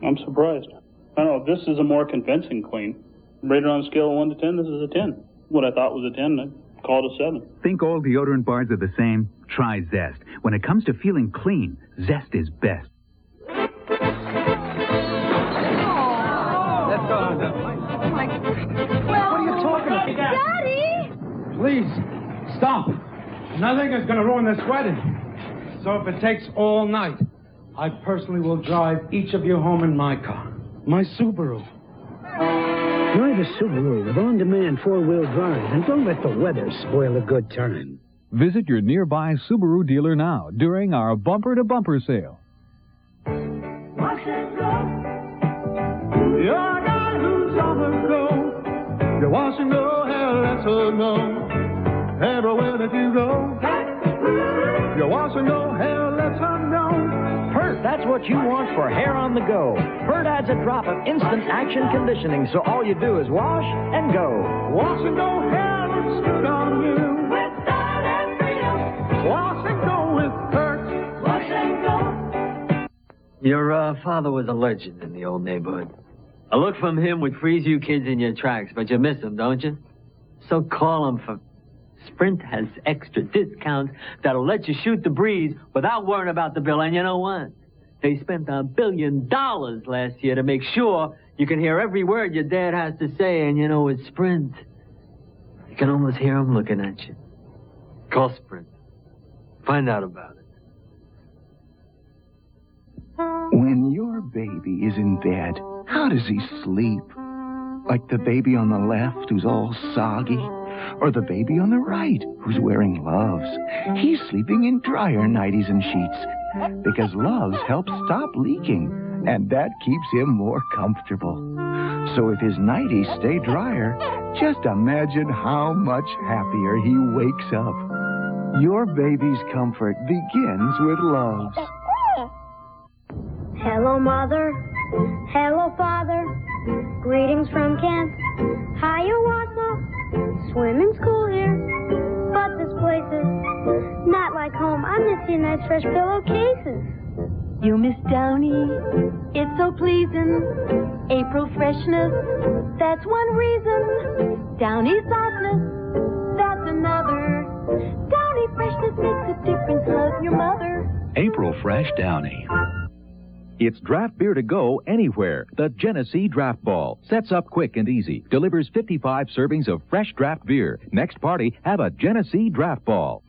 I'm surprised. I don't know, this is a more convincing clean. Rated on a scale of 1 to 10, this is a 10. What I thought was a 10, I called a 7. Think all deodorant bars are the same? Try Zest. When it comes to feeling clean, Zest is best. Let's go. What are you talking about? Daddy! Please, stop. Nothing is going to ruin this wedding. So if it takes all night, I personally will drive each of you home in my car. My Subaru. Drive a Subaru with on-demand four-wheel drive and don't let the weather spoil a good time. Visit your nearby Subaru dealer now during our bumper-to-bumper sale. Wash and go. You're a guy who's on the go. You wash and go, hell, let's all know. Everywhere that you go. You wash and go, hell, let's all know. Pert, that's what you want for hair on the go. Pert adds a drop of instant action conditioning, so all you do is wash and go. Wash and go, hair looks good on you. With style and freedom. Wash and go with Pert. Wash and go. Your father was a legend in the old neighborhood. A look from him would freeze you kids in your tracks, but you miss him, don't you? So call him for... Sprint has extra discounts that'll let you shoot the breeze without worrying about the bill. And you know what? They spent $1 billion last year to make sure you can hear every word your dad has to say. And you know, with Sprint, you can almost hear him looking at you. Call Sprint. Find out about it. When your baby is in bed, how does he sleep? Like the baby on the left who's all soggy? Or the baby on the right who's wearing Loves? He's sleeping in drier nighties and sheets because Loves help stop leaking, and that keeps him more comfortable. So if his nighties stay drier, just imagine how much happier he wakes up. Your baby's comfort begins with Loves. Hello, Mother. Hello, Father. Greetings from camp. Hiawatha. Swimming school here. But this place is not like home. I miss your nice fresh pillowcases. You miss Downy. It's so pleasing. April freshness. That's one reason. Downy softness. That's another. Downy freshness makes a difference. Love your mother. April Fresh Downy. It's draft beer to go anywhere. The Genesee Draft Ball sets up quick and easy. Delivers 55 servings of fresh draft beer. Next party, have a Genesee Draft Ball.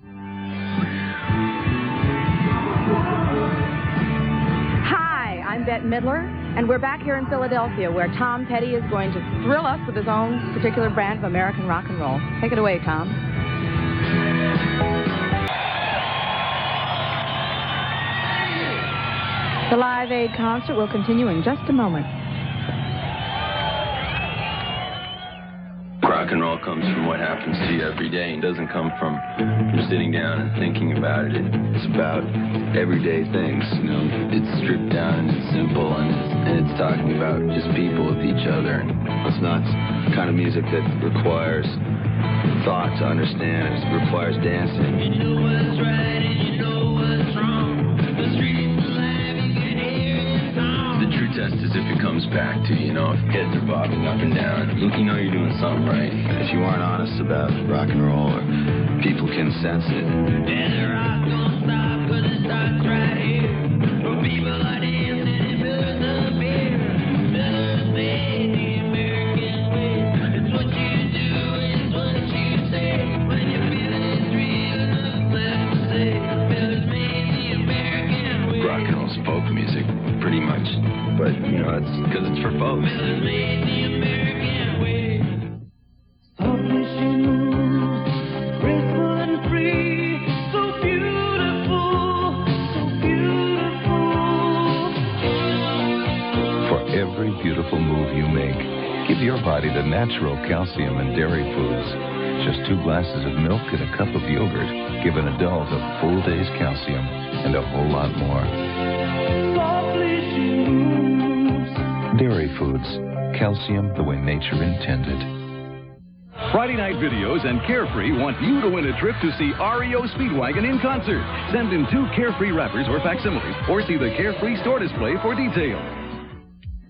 Hi, I'm Bette Midler, and we're back here in Philadelphia where Tom Petty is going to thrill us with his own particular brand of American rock and roll. Take it away, Tom. The Live Aid concert will continue in just a moment. Rock and roll comes from what happens to you every day and doesn't come from sitting down and thinking about it. It's about everyday things, you know. It's stripped down and it's simple and it's talking about just people with each other. And it's not the kind of music that requires thought to understand. It requires dancing. You know what's right and you know what's wrong. The street is alive, you can hear it song. The true test is if it comes back to, you know, if heads are bobbing up and down, you know you're doing something right. If you aren't honest about rock and roll, or people can sense it. And the rock don't stop, 'cause it starts right here. Where people are dancing and feeling the beer. Miller's made the American way. It's what you do, it's what you say. When you're feeling it's real, nothing left to say. Miller's made the American way. Rock and roll's folk music, pretty much. But, you know, it's because it's for folks. Miller's made the American way. Softly she moves, graceful and free. So beautiful, so beautiful. For every beautiful move you make, give your body the natural calcium in dairy foods. Just 2 glasses of milk and a cup of yogurt give an adult a full day's calcium and a whole lot more. Softly she moves. Dairy foods. Calcium the way nature intended. Friday Night Videos and Carefree want you to win a trip to see REO Speedwagon in concert. Send in 2 Carefree wrappers or facsimiles, or see the Carefree store display for details.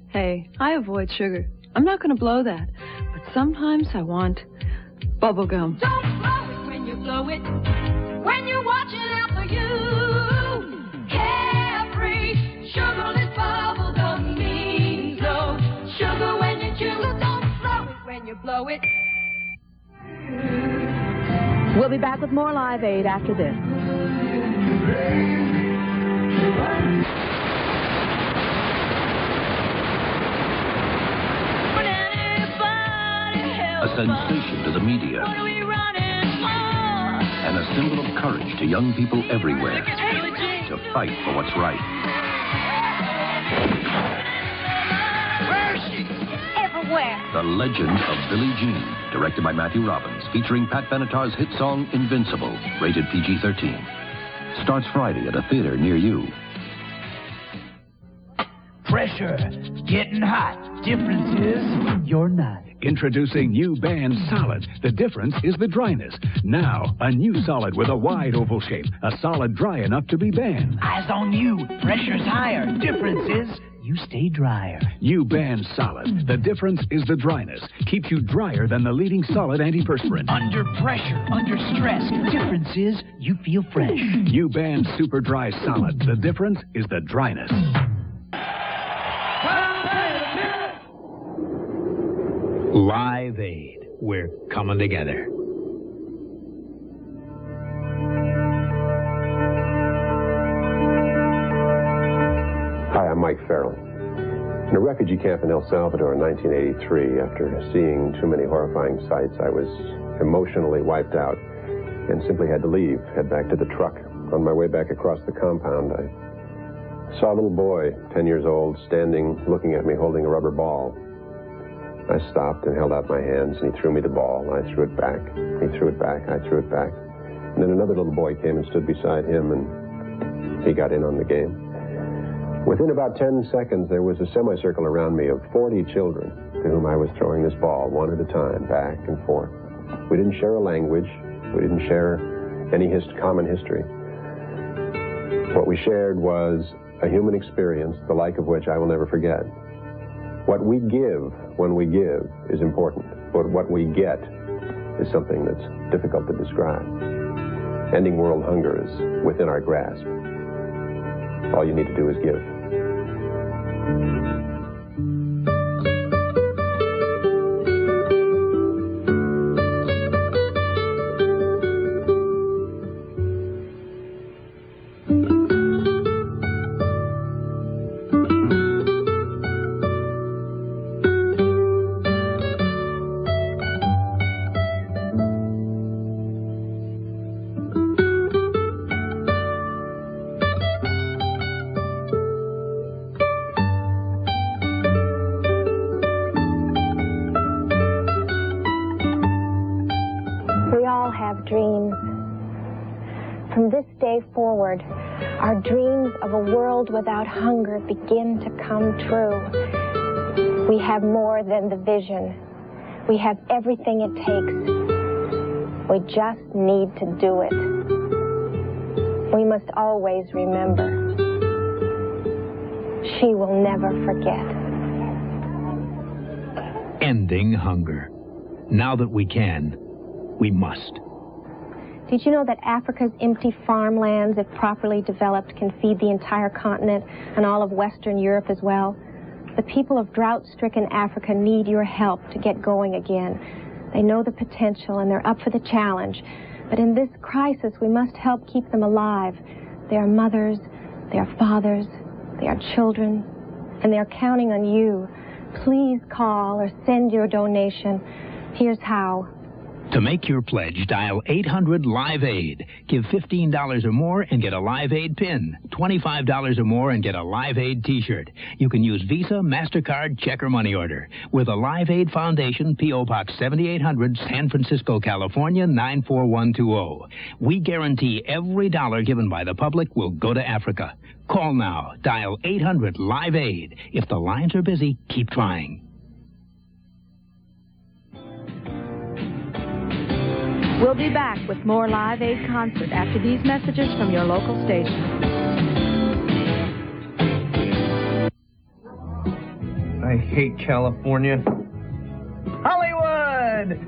Hey, I avoid sugar. I'm not going to blow that. But sometimes I want bubble gum. Don't blow it when you blow it. When you're watching out for you. Carefree, sugarless bubble gum means no sugar when you chew. Don't blow it when you blow it. We'll be back with more Live Aid after this. A sensation to the media. And a symbol of courage to young people everywhere to fight for what's right. Everywhere. The Legend of Billie Jean, directed by Matthew Robbins, featuring Pat Benatar's hit song Invincible, rated PG-13. Starts Friday at a theater near you. Pressure, getting hot. Difference is you're not. Introducing new Band Solid. The difference is the dryness. Now, a new solid with a wide oval shape. A solid dry enough to be banned. Eyes on you. Pressure's higher. Difference is you stay drier. New Band Solid. The difference is the dryness. Keeps you drier than the leading solid antiperspirant. Under pressure, under stress. Difference is you feel fresh. New Band Super Dry Solid. The difference is the dryness. Live Aid. We're coming together. Hi, I'm Mike Farrell. In a refugee camp in El Salvador in 1983, after seeing too many horrifying sights, I was emotionally wiped out and simply had to leave, head back to the truck. On my way back across the compound, I saw a little boy, 10 years old, standing, looking at me, holding a rubber ball. I stopped and held out my hands, and he threw me the ball. I threw it back. He threw it back. I threw it back. And then another little boy came and stood beside him, and he got in on the game. Within about 10 seconds, there was a semicircle around me of 40 children to whom I was throwing this ball one at a time, back and forth. We didn't share a language. We didn't share any common history. What we shared was a human experience, the like of which I will never forget. What we give when we give is important, but what we get is something that's difficult to describe. Ending world hunger is within our grasp. All you need to do is give. Forward, our dreams of a world without hunger begin to come true. We have more than the vision. We have everything it takes. We just need to do it. We must always remember, she will never forget. Ending hunger. Now that we can, we must. Did you know that Africa's empty farmlands, if properly developed, can feed the entire continent and all of Western Europe as well? The people of drought-stricken Africa need your help to get going again. They know the potential and they're up for the challenge. But in this crisis, we must help keep them alive. They are mothers, they are fathers, they are children, and they are counting on you. Please call or send your donation. Here's how. To make your pledge, dial 800-LIVE-AID. Give $15 or more and get a Live Aid pin. $25 or more and get a Live Aid t-shirt. You can use Visa, MasterCard, check, or money order. We're the Live Aid Foundation, P.O. Box 7800, San Francisco, California, 94120. We guarantee every dollar given by the public will go to Africa. Call now. Dial 800-LIVE-AID. If the lines are busy, keep trying. We'll be back with more Live Aid concert after these messages from your local station. I hate California. Hollywood!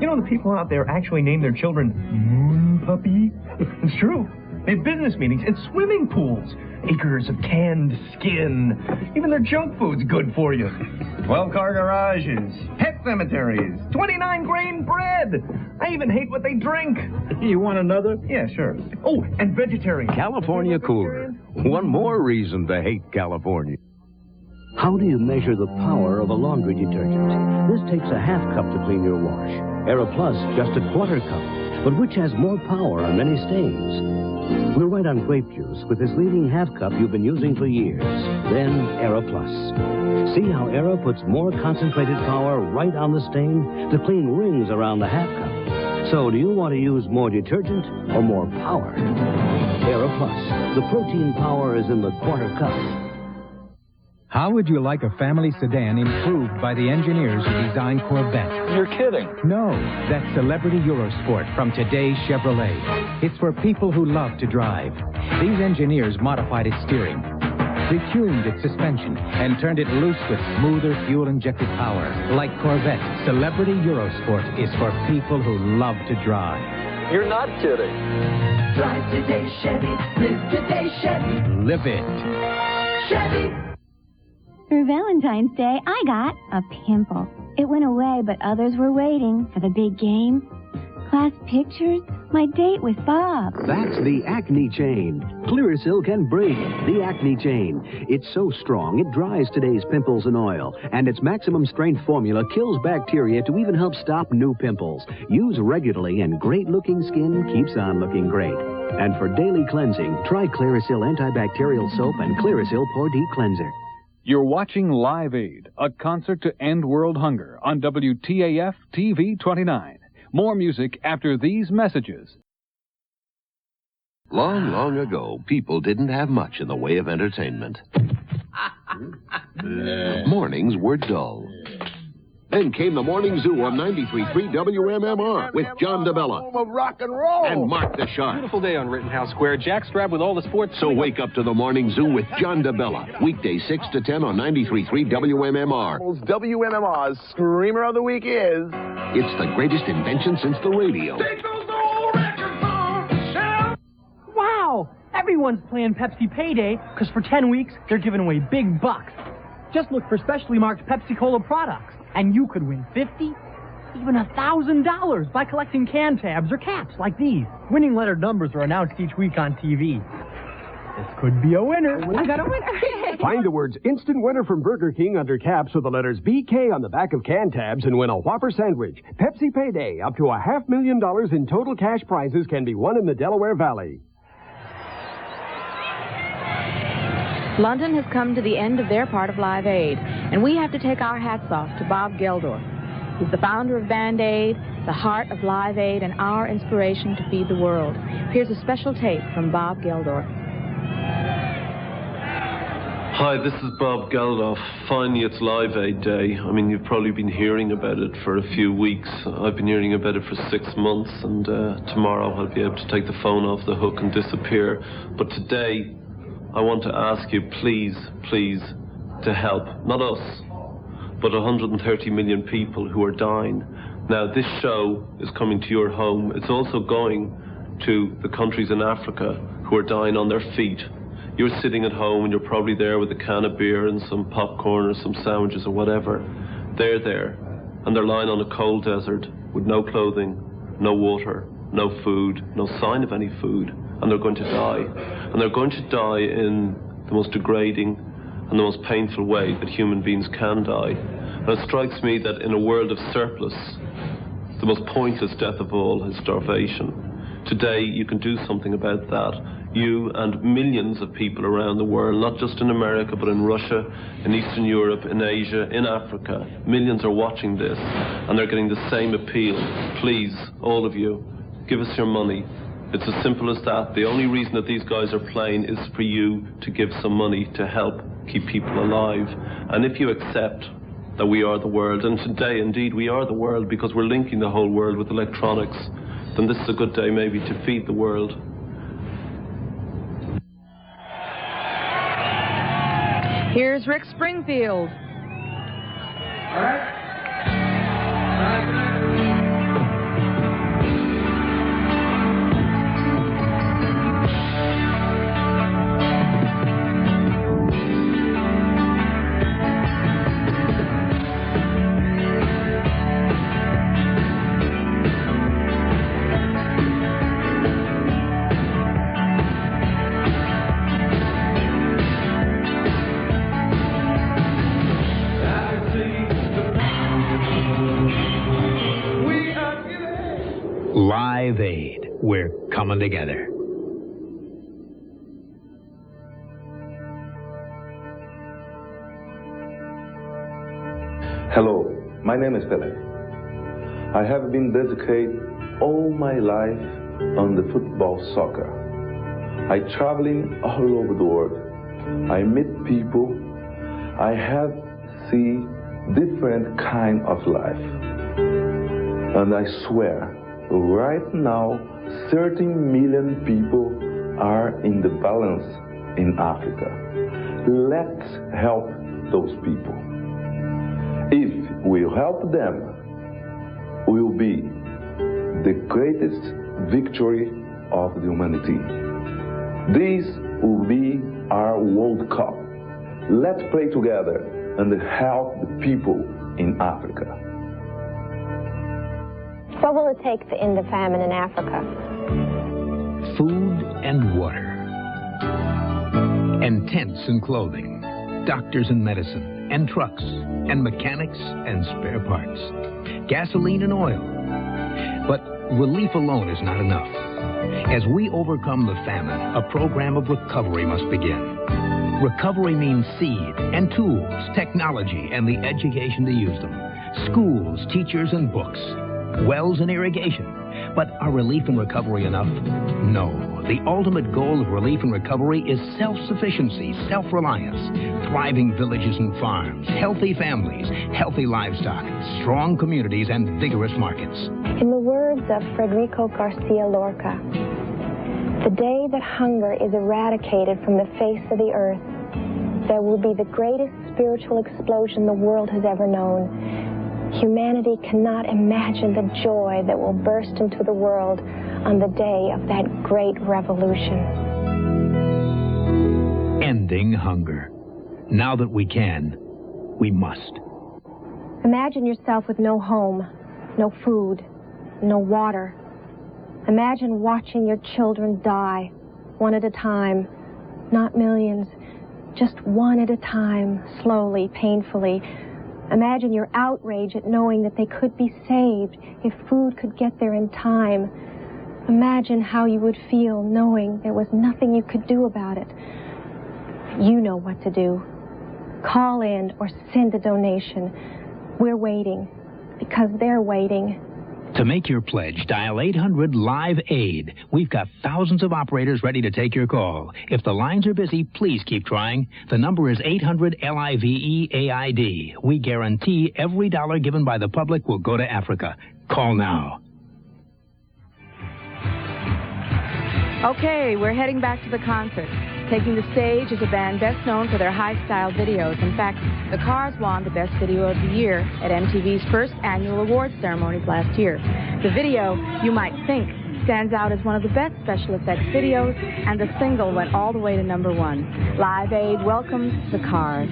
You know, the people out there actually name their children Moon Puppy? It's true. They have business meetings and swimming pools. Acres of canned skin. Even their junk food's good for you. 12-car garages, pet cemeteries, 29-grain bread. I even hate what they drink. You want another? Yeah, sure. Oh, and vegetarian. California Cooler. One more reason to hate California. How do you measure the power of a laundry detergent? This takes a half cup to clean your wash. Aeroplus, just a quarter cup. But which has more power on many stains? We're right on grape juice with this leading half cup you've been using for years. Then Aeroplus. See how Aero puts more concentrated power right on the stain to clean rings around the half cup. So do you want to use more detergent or more power? Aeroplus. The protein power is in the quarter cup. How would you like a family sedan improved by the engineers who designed Corvette? You're kidding. No, that's Celebrity Eurosport from today's Chevrolet. It's for people who love to drive. These engineers modified its steering, retuned its suspension, and turned it loose with smoother fuel-injected power. Like Corvette, Celebrity Eurosport is for people who love to drive. You're not kidding. Drive today, Chevy. Live today, Chevy. Live it. Chevy. For Valentine's Day, I got a pimple. It went away, but others were waiting for the big game. Class pictures, my date with Bob. That's the Acne Chain. Clearasil can break the Acne Chain. It's so strong, it dries today's pimples and oil. And its maximum strength formula kills bacteria to even help stop new pimples. Use regularly and great-looking skin keeps on looking great. And for daily cleansing, try Clearasil Antibacterial Soap and Clearasil Pore Deep Cleanser. You're watching Live Aid, a concert to end world hunger on WTAF TV 29. More music after these messages. Long, long ago, people didn't have much in the way of entertainment. Mornings were dull. Then came the Morning Zoo on 93.3 WMMR with John DeBella. Home of rock and roll. And Mark the Shark. Beautiful day on Rittenhouse Square. Jackstrap with all the sports. So wake up to the Morning Zoo with John DeBella. Weekdays 6 to 10 on 93.3 WMMR. WMMR's Screamer of the Week is... It's the greatest invention since the radio. Wow! Everyone's playing Pepsi Payday because for 10 weeks, they're giving away big bucks. Just look for specially marked Pepsi Cola products. And you could win $50, even $1,000 by collecting can tabs or caps like these. Winning lettered numbers are announced each week on TV. This could be a winner. I got a winner. Find the words Instant Winner from Burger King under caps with the letters BK on the back of can tabs and win a Whopper sandwich. Pepsi Payday. Up to $500,000 in total cash prizes can be won in the Delaware Valley. London has come to the end of their part of Live Aid, and we have to take our hats off to Bob Geldof. He's the founder of Band-Aid, the heart of Live Aid, and our inspiration to feed the world. Here's a special tape from Bob Geldof. Hi, this is Bob Geldof. Finally, it's Live Aid Day. I mean, you've probably been hearing about it for a few weeks. I've been hearing about it for 6 months, and tomorrow I'll be able to take the phone off the hook and disappear. But today, I want to ask you, please, please, to help. Not us, but 130 million people who are dying. Now, this show is coming to your home. It's also going to the countries in Africa who are dying on their feet. You're sitting at home and you're probably there with a can of beer and some popcorn or some sandwiches or whatever. They're there, and they're lying on a cold desert with no clothing, no water, no food, no sign of any food. And they're going to die. And they're going to die in the most degrading and the most painful way that human beings can die. And it strikes me that in a world of surplus, the most pointless death of all is starvation. Today, you can do something about that. You and millions of people around the world, not just in America, but in Russia, in Eastern Europe, in Asia, in Africa. Millions are watching this, and they're getting the same appeal. Please, all of you, give us your money. It's as simple as that. The only reason that these guys are playing is for you to give some money to help keep people alive. And if you accept that we are the world, and today indeed we are the world because we're linking the whole world with electronics, then this is a good day maybe to feed the world. Here's Rick Springfield. All right. Live Aid. We're coming together. Hello, my name is Pele. I have been dedicated all my life on the football soccer. I traveling all over the world. I meet people. I have seen different kind of life. And I swear, right now, 13 million people are in the balance in Africa. Let's help those people. If we help them, will be the greatest victory of the humanity. This will be our World Cup. Let's play together and help the people in Africa. What will it take to end the famine in Africa? Food and water. And tents and clothing. Doctors and medicine. And trucks. And mechanics and spare parts. Gasoline and oil. But relief alone is not enough. As we overcome the famine, a program of recovery must begin. Recovery means seed and tools, technology, and the education to use them. Schools, teachers, and books. Wells and irrigation. But are relief and recovery enough? No. The ultimate goal of relief and recovery is self-sufficiency, self-reliance, thriving villages and farms, healthy families, healthy livestock, strong communities, and vigorous markets. In the words of Federico Garcia Lorca, the day that hunger is eradicated from the face of the earth, there will be the greatest spiritual explosion the world has ever known. Humanity cannot imagine the joy that will burst into the world on the day of that great revolution. Ending hunger. Now that we can, we must. Imagine yourself with no home, no food, no water. Imagine watching your children die, one at a time, not millions, just one at a time, slowly, painfully. Imagine your outrage at knowing that they could be saved if food could get there in time. Imagine how you would feel knowing there was nothing you could do about it. You know what to do. Call in or send a donation. We're waiting because they're waiting. To make your pledge, dial 800-LIVE-AID. We've got thousands of operators ready to take your call. If the lines are busy, please keep trying. The number is 800-LIVE-AID. We guarantee every dollar given by the public will go to Africa. Call now. Okay, we're heading back to the concert. Taking the stage is a band best known for their high-style videos. In fact, the Cars won the Best Video of the Year at MTV's first annual awards ceremonies last year. The video, you might think, stands out as one of the best special effects videos, and the single went all the way to #1. Live Aid welcomes the Cars.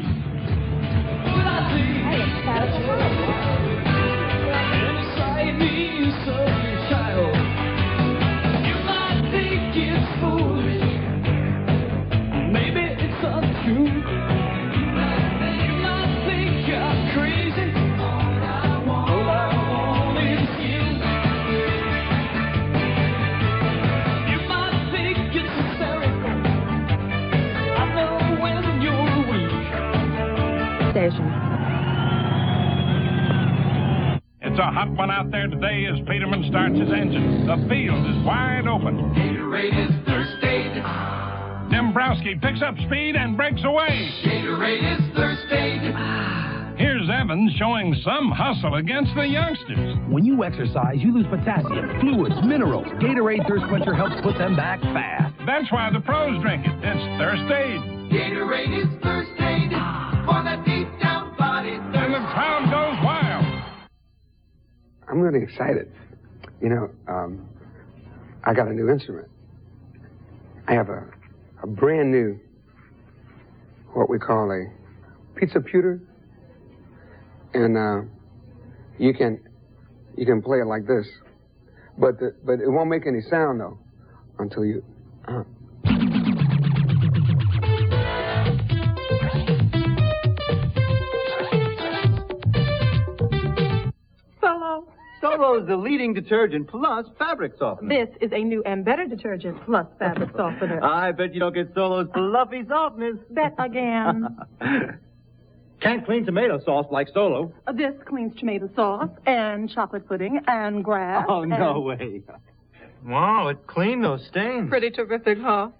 It's a hot one out there today as Peterman starts his engine. The field is wide open. Gatorade is thirsty. Dombrowski picks up speed and breaks away. Gatorade is thirsty. Here's Evans showing some hustle against the youngsters. When you exercise, you lose potassium, fluids, minerals. Gatorade Thirst Quencher helps put them back fast. That's why the pros drink it. It's Thirst Aid. Gatorade is Thirst Aid for that deep down body thirst. And the crowd goes wild. I'm really excited. You know, I got a new instrument. I have a brand new, what we call a pizza pewter. And you can play it like this, but it won't make any sound though until you. Fellow, Solo's the leading detergent plus fabric softener. This is a new and better detergent plus fabric softener. I bet you don't get Solo's fluffy softness. Bet again. Can't clean tomato sauce like Solo. This cleans tomato sauce and chocolate pudding and grass. Oh, no way. Wow, it cleaned those stains. Pretty terrific, huh?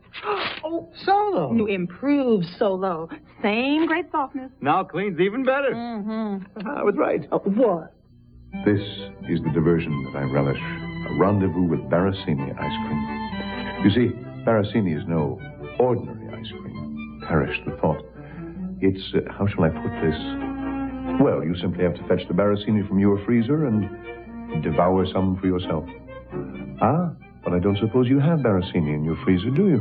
Oh, Solo. New improved Solo. Same great softness. Now cleans even better. Mm-hmm. I was right. What? This is the diversion that I relish. A rendezvous with Barasini ice cream. You see, Barasini is no ordinary ice cream. Perish the thought. It's, how shall I put this? Well, you simply have to fetch the Barasini from your freezer and devour some for yourself. Ah, but I don't suppose you have Barasini in your freezer, do you?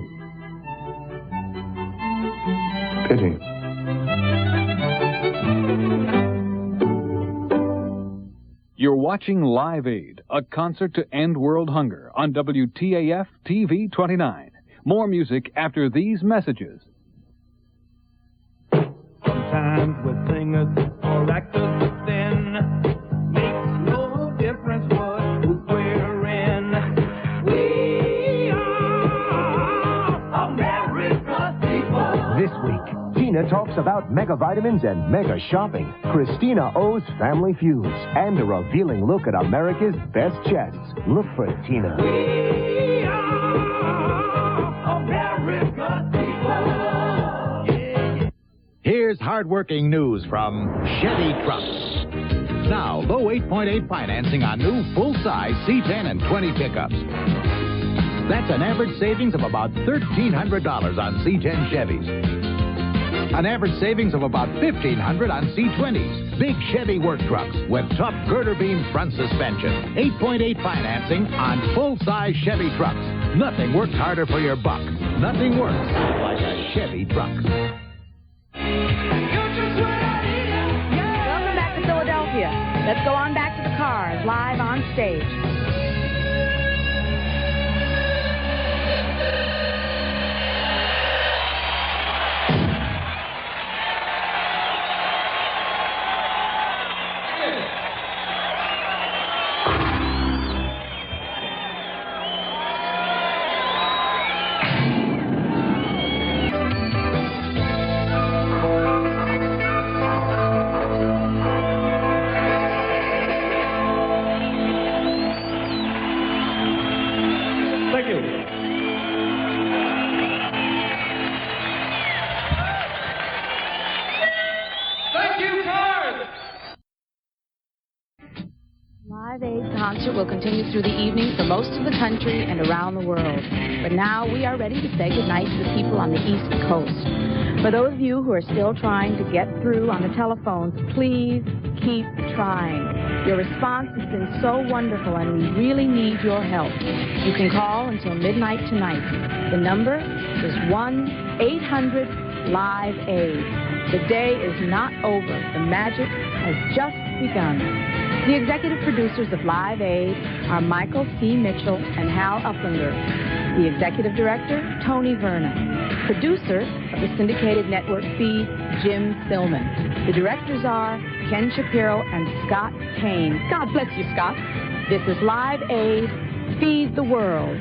Pity. You're watching Live Aid, a concert to end world hunger on WTAF TV 29. More music after these messages. Sometimes we're singers or actors within. Makes no difference what group we're in. We are America's people. This week, Tina talks about mega vitamins and mega shopping. Christina O's Family Feuds. And a revealing look at America's best chests. Look for Tina. We are America's people. Here's hard-working news from Chevy Trucks. Now, low 8.8 financing on new full-size C10 and 20 pickups. That's an average savings of about $1,300 on C10 Chevys. An average savings of about $1,500 on C20s. Big Chevy work trucks with tough girder beam front suspension. 8.8 financing on full-size Chevy trucks. Nothing works harder for your buck. Nothing works like a Chevy truck. Welcome back to Philadelphia. Let's go on back to the cars, live on stage. Live Aid concert will continue through the evening for most of the country and around the world. But now we are ready to say goodnight to the people on the East Coast. For those of you who are still trying to get through on the telephones, please keep trying. Your response has been so wonderful, and we really need your help. You can call until midnight tonight. The number is 1-800-LIVE-AID. The day is not over. The magic has just begun. The executive producers of Live Aid are Michael C. Mitchell and Hal Uplinger. The executive director, Tony Verna. Producer of the syndicated network feed, Jim Philman. The directors are Ken Shapiro and Scott Kane. God bless you, Scott. This is Live Aid. Feed the world.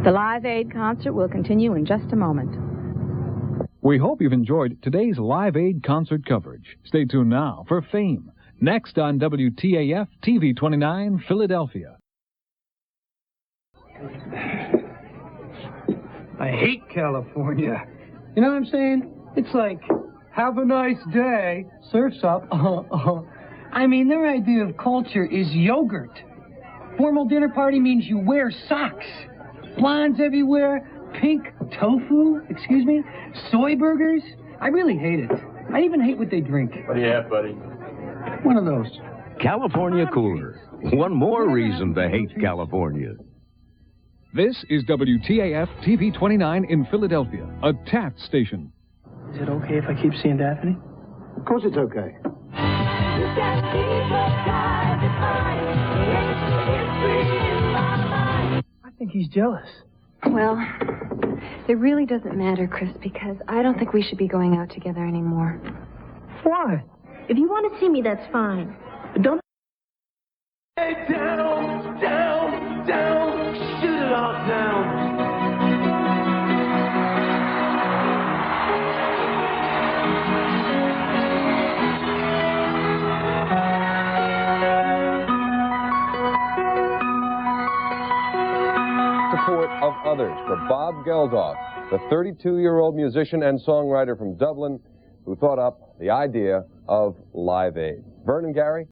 The Live Aid concert will continue in just a moment. We hope you've enjoyed today's Live Aid concert coverage. Stay tuned now for Fame, next on WTAF TV 29, Philadelphia. I hate California. You know what I'm saying? It's like, have a nice day, surf's up. I mean, their idea of culture is yogurt. Formal dinner party means you wear socks. Blondes everywhere, pink tofu, excuse me, soy burgers. I really hate it. I even hate what they drink. What do you have, buddy? One of those. California Cooler. One more reason to hate California. This is WTAF TV 29 in Philadelphia, a Taft station. Is it okay if I keep seeing Daphne? Of course it's okay. I think he's jealous. Well, it really doesn't matter, Chris, because I don't think we should be going out together anymore. Why? If you want to see me, that's fine. But don't... Down, down, down, shoot it all down. Support of others for Bob Geldof, the 32-year-old musician and songwriter from Dublin who thought up the idea of Live Aid. Vernon, Gary?